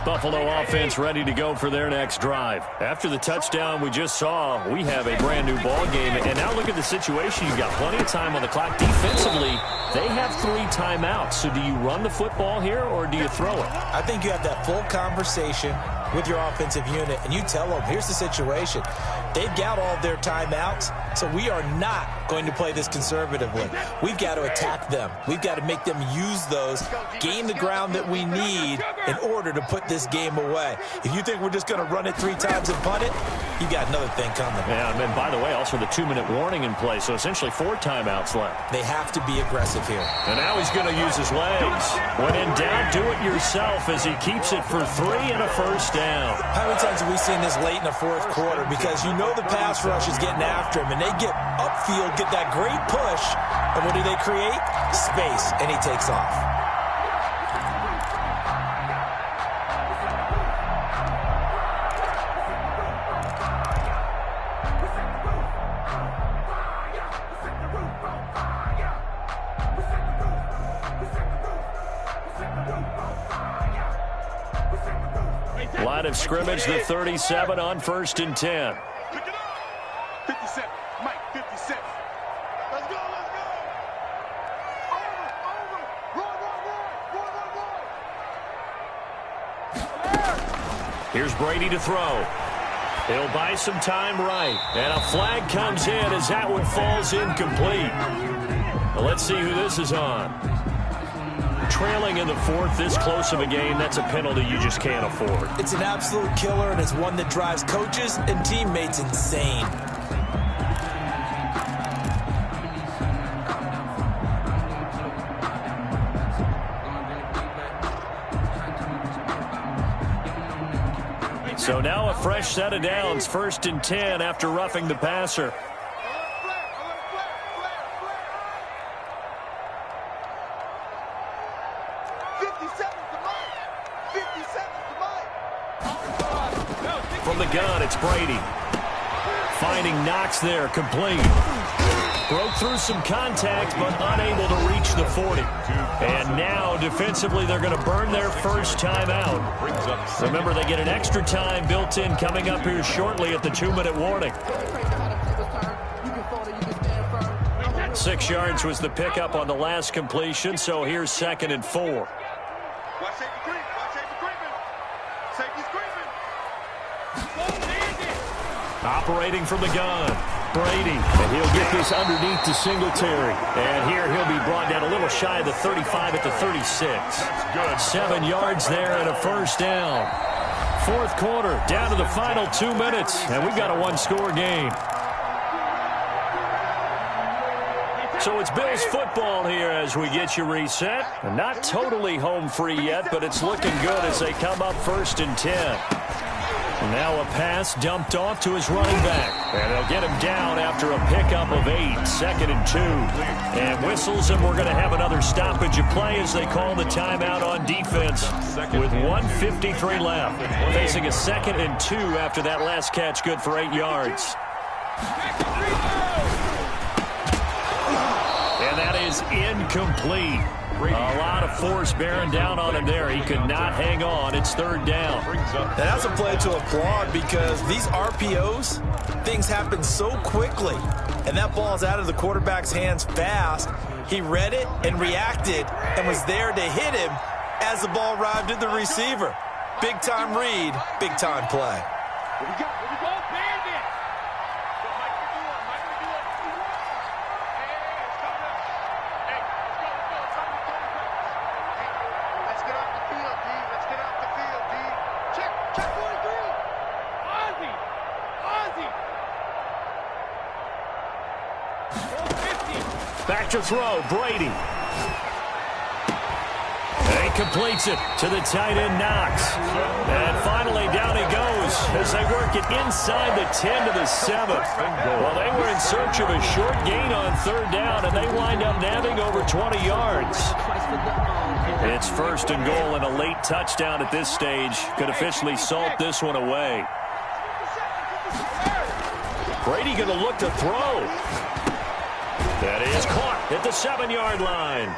Speaker 2: Buffalo offense ready to go for their next drive. After the touchdown we just saw, we have a brand new ball game. And now look at the situation. You've got plenty of time on the clock. Defensively, they have 3 timeouts. So do you run the football here or do you throw it?
Speaker 5: I think you have that full conversation with your offensive unit, and you tell them, here's the situation. They've got all of their timeouts, so we are not going to play this conservatively. We've got to attack them. We've got to make them use those, gain the ground that we need in order to put this game away. If you think we're just going to run it 3 times and punt it, you got another thing coming.
Speaker 2: Yeah, and by the way, also the 2-minute warning in play, so essentially 4 timeouts left.
Speaker 5: They have to be aggressive here.
Speaker 2: And now he's going to use his legs. When in doubt, do it yourself as he keeps it for 3 and a first down.
Speaker 5: How many times have we seen this late in the fourth quarter? Because you know the pass rush is getting after him, and they get upfield, get that great push, and what do they create? Space, and he takes off.
Speaker 2: Line of scrimmage, the 37 on 1st and 10.
Speaker 7: 57. Mike, 57. Let's go, let's go. Over. Run.
Speaker 2: Here's Brady to throw. He'll buy some time right. And a flag comes in as that one falls incomplete. Well, let's see who this is on. Trailing in the 4th, this close of a game, that's a penalty you just can't afford.
Speaker 5: It's an absolute killer, and it's one that drives coaches and teammates insane.
Speaker 2: So now a fresh set of downs, 1st and 10 after roughing the passer.
Speaker 7: 57 to Mike. 57 to Mike.
Speaker 2: From the gun, it's Brady. Finding Knox there, complete. Broke through some contact, but unable to reach the 40. And now, defensively, they're going to burn their first time out. Remember, they get an extra time built in coming up here shortly at the 2-minute warning. 6 yards was the pickup on the last completion, so here's 2nd and 4.
Speaker 7: Watch safety creep. Watch safety creeping. Safety's creeping.
Speaker 2: Operating from the gun, Brady. And he'll get this underneath to Singletary. And here he'll be brought down a little shy of the 35 at the 36.
Speaker 4: That's good.
Speaker 2: 7 yards there and a first down. 4th quarter, down to the final 2 minutes. And we've got a 1-score game. So it's Bills football here as we get you reset. And not totally home free yet, but it's looking good as they come up 1st and 10. And now a pass dumped off to his running back. And they'll get him down after a pickup of 8, 2nd and 2. And whistles, and we're going to have another stoppage of play as they call the timeout on defense with 1:53 left. Facing a 2nd and 2 after that last catch, good for 8 yards. And that is incomplete. A lot of force bearing down on him there. He could not hang on. It's 3rd down.
Speaker 5: And that's a play to applaud because these RPOs, things happen so quickly. And that ball's out of the quarterback's hands fast. He read it and reacted and was there to hit him as the ball arrived at the receiver. Big-time read, big-time play.
Speaker 6: Here we go, Bandit!
Speaker 7: Let's get off the field, D. Let's get off the field, D. Check 43.
Speaker 6: Ozzy! 450!
Speaker 2: Back to throw, Brady. And he completes it to the tight end, Knox. And finally, down he goes as they work it inside the 10 to the 7. Well, they were in search of a short gain on 3rd down, and they wind up nabbing over 20 yards. It's 1st and goal, and a late touchdown at this stage could officially salt this one away. Brady going to look to throw. That is caught at the 7-yard line.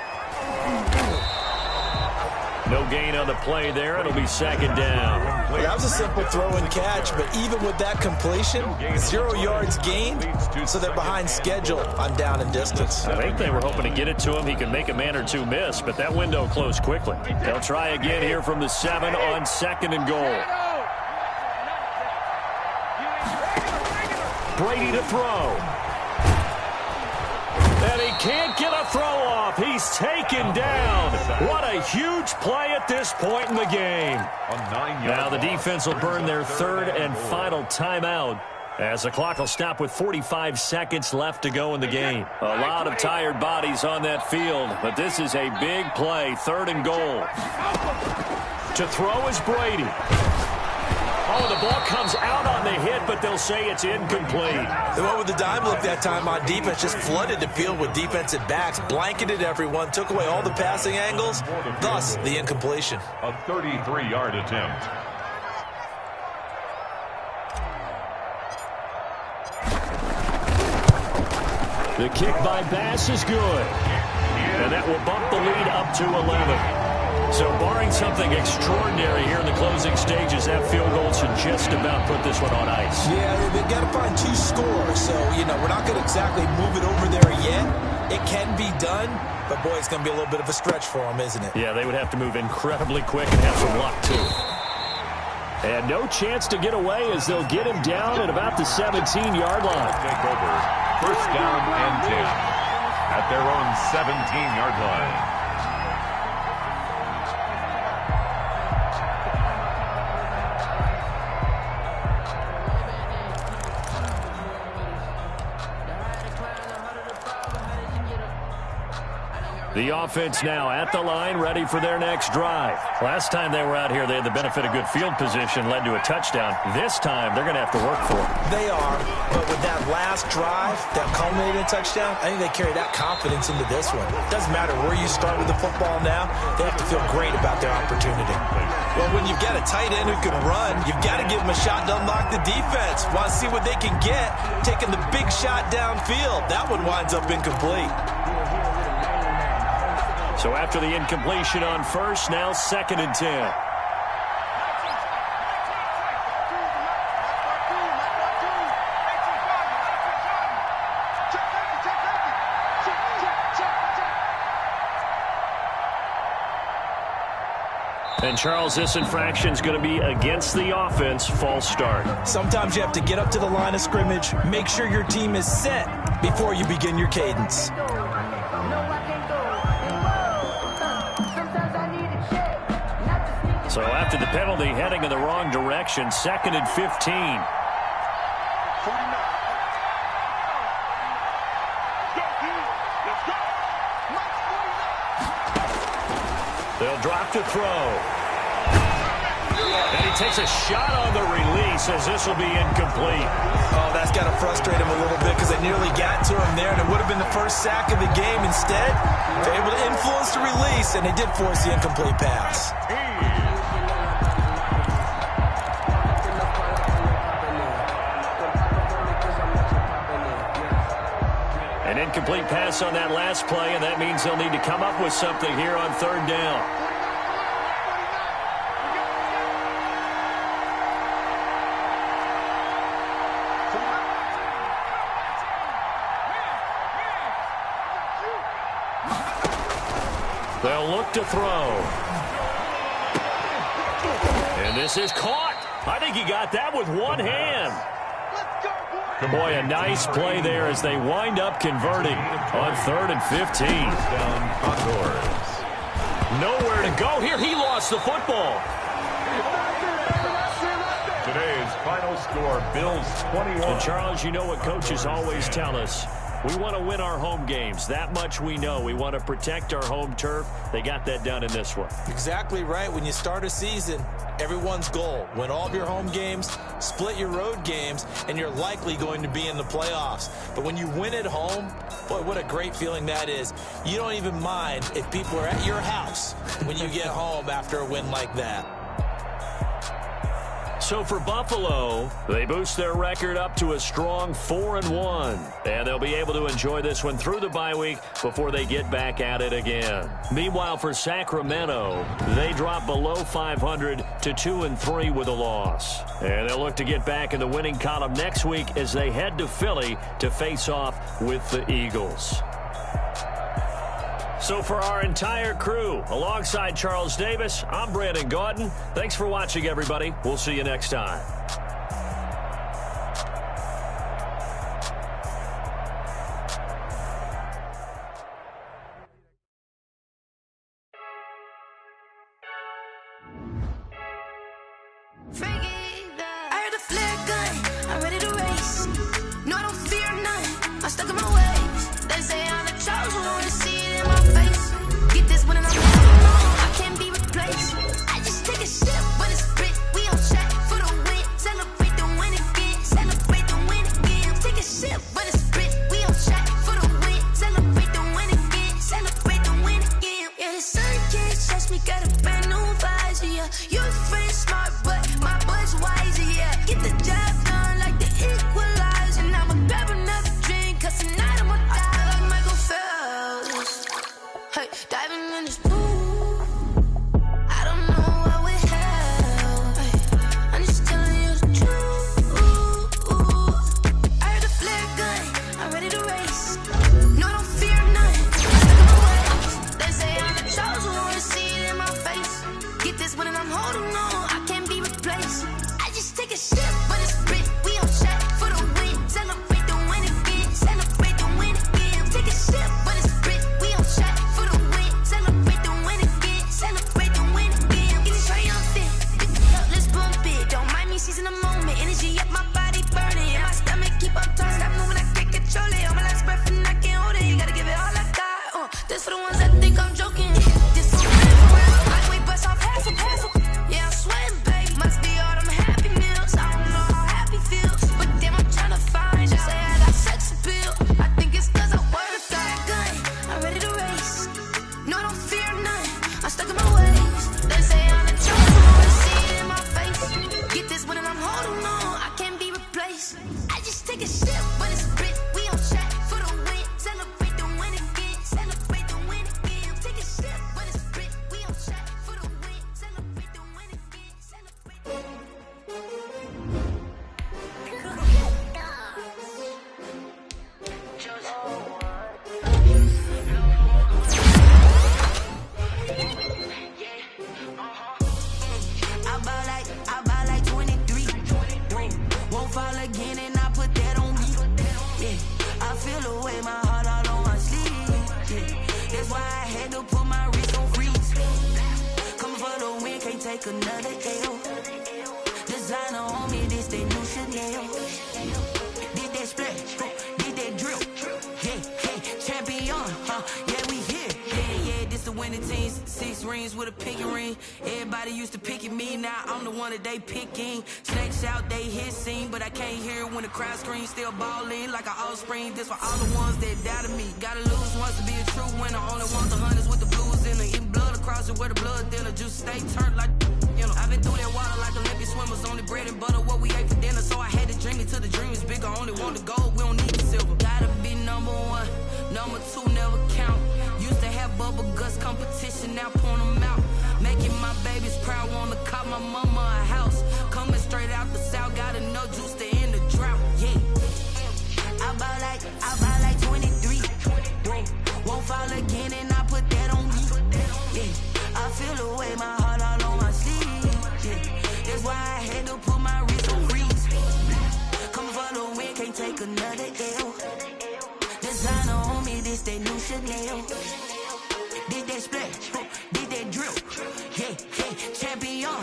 Speaker 2: No gain on the play there. It'll be 2nd down.
Speaker 5: Well, that was a simple throw and catch, but even with that completion, 0 yards gained, so they're behind schedule on down and distance.
Speaker 2: I think they were hoping to get it to him. He could make a man or two miss, but that window closed quickly. They'll try again here from the 7 on 2nd and goal. Brady to throw. And he can't get a throw off. He's taken down. What a huge play at this point in the game. Now the defense will burn their third and final timeout as the clock will stop with 45 seconds left to go in the game. A lot of tired bodies on that field, but this is a big play, 3rd and goal. To throw is Brady. Oh, the ball comes out on the hit, but they'll say it's incomplete.
Speaker 5: They went with the dime look that time on defense, just flooded the field with defensive backs, blanketed everyone, took away all the passing angles, thus the incompletion.
Speaker 4: A 33-yard attempt.
Speaker 2: The kick by Bass is good, and that will bump the lead up to 11. So barring something extraordinary here in the closing stages, that field goal should just about put this one on ice.
Speaker 5: Yeah, they've got to find 2 scores. So, we're not going to exactly move it over there yet. It can be done, but, boy, it's going to be a little bit of a stretch for them, isn't it?
Speaker 2: Yeah, they would have to move incredibly quick and have some luck, too. And no chance to get away as they'll get him down at about the 17-yard line.
Speaker 4: Take over. First down and 10 at their own 17-yard line.
Speaker 2: The offense now at the line, ready for their next drive. Last time they were out here, they had the benefit of good field position, led to a touchdown. This time, they're going to have to work for it.
Speaker 5: They are, but with that last drive, that culminated touchdown, I think they carry that confidence into this one. It doesn't matter where you start with the football now, they have to feel great about their opportunity. Well, when you've got a tight end who can run, you've got to give them a shot to unlock the defense. Want to see what they can get, taking the big shot downfield. That one winds up incomplete.
Speaker 2: So after the incompletion on first, now 2nd and 10. And, Charles, this infraction is going to be against the offense. False start.
Speaker 5: Sometimes you have to get up to the line of scrimmage, make sure your team is set before you begin your cadence.
Speaker 2: So after the penalty, heading in the wrong direction, 2nd and 15. They'll drop to throw. And he takes a shot on the release as this will be incomplete.
Speaker 5: Oh, that's got to frustrate him a little bit because they nearly got to him there, and it would have been the first sack of the game. Instead, they're able to influence the release, and they did force the incomplete pass.
Speaker 2: An incomplete pass on that last play, and that means they'll need to come up with something here on 3rd down. They'll look to throw. And this is caught. I think he got that with one hand. Boy, a nice play there as they wind up converting on 3rd and 15.
Speaker 4: Down Condors.
Speaker 2: Nowhere to go here. He lost the football.
Speaker 4: Today's final score, Bills 21.
Speaker 2: And Charles, you know what coaches always tell us. We want to win our home games. That much we know. We want to protect our home turf. They got that done in this one.
Speaker 5: Exactly right. When you start a season, everyone's goal, win all of your home games, split your road games, and you're likely going to be in the playoffs. But when you win at home, boy, what a great feeling that is. You don't even mind if people are at your house when you get home after a win like that.
Speaker 2: So for Buffalo, they boost their record up to a strong 4-1. And they'll be able to enjoy this one through the bye week before they get back at it again. Meanwhile, for Sacramento, they drop below 500 to 2-3 with a loss. And they'll look to get back in the winning column next week as they head to Philly to face off with the Eagles. So for our entire crew, alongside Charles Davis, I'm Brandon Gaudin. Thanks for watching, everybody. We'll see you next time.
Speaker 9: I'm stuck in my ways. They say I'm the chosen one, see it in my face. Get this one and I'm alone, I can't be replaced. I just take a sip, but it's spit. We on track for the win. Celebrate the win again. Celebrate the win again. Take a sip, but it's spit. We on track for the win. Celebrate the win again. Celebrate the win again. Yeah, the sun can't touch me. Got a brand new visor. Yeah, your friend smart, but my boy's wiser. Yeah, get the job done like the equalizer. And I'ma grab another drink, 'cause tonight I'ma die like Michael Phelps. Hey, diving in this pool. I don't know what would help. Hey, I'm just telling you the truth. I heard a flare gun, I'm ready to race. No, don't fear none. I'm stuck in my ways. They say I'm the chosen one, see it in my face. Get this one and I'm holding on, I can't be replaced. I just take a sip, but it's spit. We on track for the win. Celebrate the win again. Celebrate the win again. Take a sip, but it's spit. We on track for the win. Celebrate the win again. Celebrate the win again. Getting triumphant. Let's bump it. Don't mind me seizing the moment. Energy up, my body burning. And my stomach keep up tight. Stop moving, I can't control it. On my last breath and I can't hold it. You gotta give it all I got. This for the ones that think I'm joking. This for real. Like we bust off half a pencil. Yeah, I'm sweating, babe. Must be all them happy meals. I don't know how happy feels, but damn, I'm tryna find you. Say I got sex appeal. I think it's 'cause I work that gun. I'm ready to race. No, don't fear none. I'm stuck in my ways. They say I'm the chosen one, see it in my face. Get this one and I'm holding on, I can't be replaced. I just take a sip, but it's spit. We on track for the win. Celebrate the win again. Celebrate the win again. Take a sip, but it's spit. We on track for the win. Celebrate the win again. Celebrate the win. I buy like 23. Won't fall again and I put that on me. Yeah, I feel the way, my heart all on my sleeve. Yeah, that's why I had to put my wrist on freeze. Coming for the win, can't take another L. Designer on me, this that new Chanel. Did that splash, did that drill. Yeah, champion, yeah, we here. Yeah, this the winning teams. 6 rings with a pinky ring. Everybody used to picking me, now I'm the one that they picking. Snakes out, they hit scene, but I can't hear it when the crowd screams. Still balling like an offspring. This for all the ones that doubted me. Gotta lose once to be a true winner. Only want the hunters with the blues in her. Eating blood across it where the blood thinner. Juice stay turned like, you know. I've been through that water like Olympic swimmers. Only bread and butter, what we ate for dinner. So I had to dream it till the dream is bigger. Only want the gold, we don't need the silver. Gotta be number 1, number 2 never count. Used to have bubble guts competition, now point them out. Making my babies proud, wanna call my mama a house. Coming straight out the south, got enough juice to end the drought. Yeah, I buy like 23. Won't fall again and I put that on me. Yeah, I feel the way, my heart all on my sleeve. Yeah, that's why I had to put my wrist on freeze. Coming for the win, can't take another L. Designer on me, this that new Chanel. Did that splash, did that drill. Yeah, champion,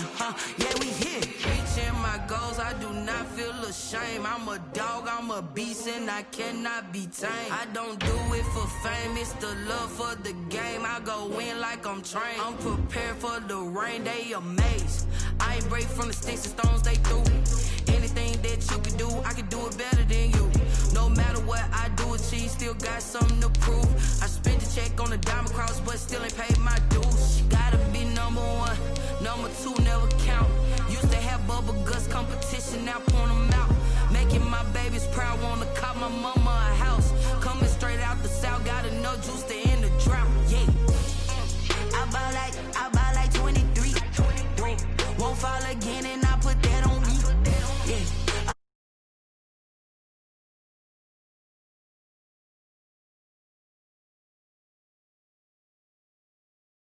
Speaker 9: yeah, we here. Reaching my goals, I do not feel ashamed. I'm a dog, I'm a beast, and I cannot be tamed. I don't do it for fame, it's the love for the game. I go in like I'm trained. I'm prepared for the rain, they amazed. I ain't break from the sticks and stones they threw. Anything that you can do, I can do it better than you. No matter what I do, achieve, still got something to prove. I spent the check on the diamond cross, but still ain't paid my dues. Gotta be number 1, number 2 never count. Used to have bubble guts competition, now point them out. Making my babies proud, wanna call my mama a house. Coming straight out the south, got enough juice to end the drought. Yeah, I buy like 23. Won't fall again and I put that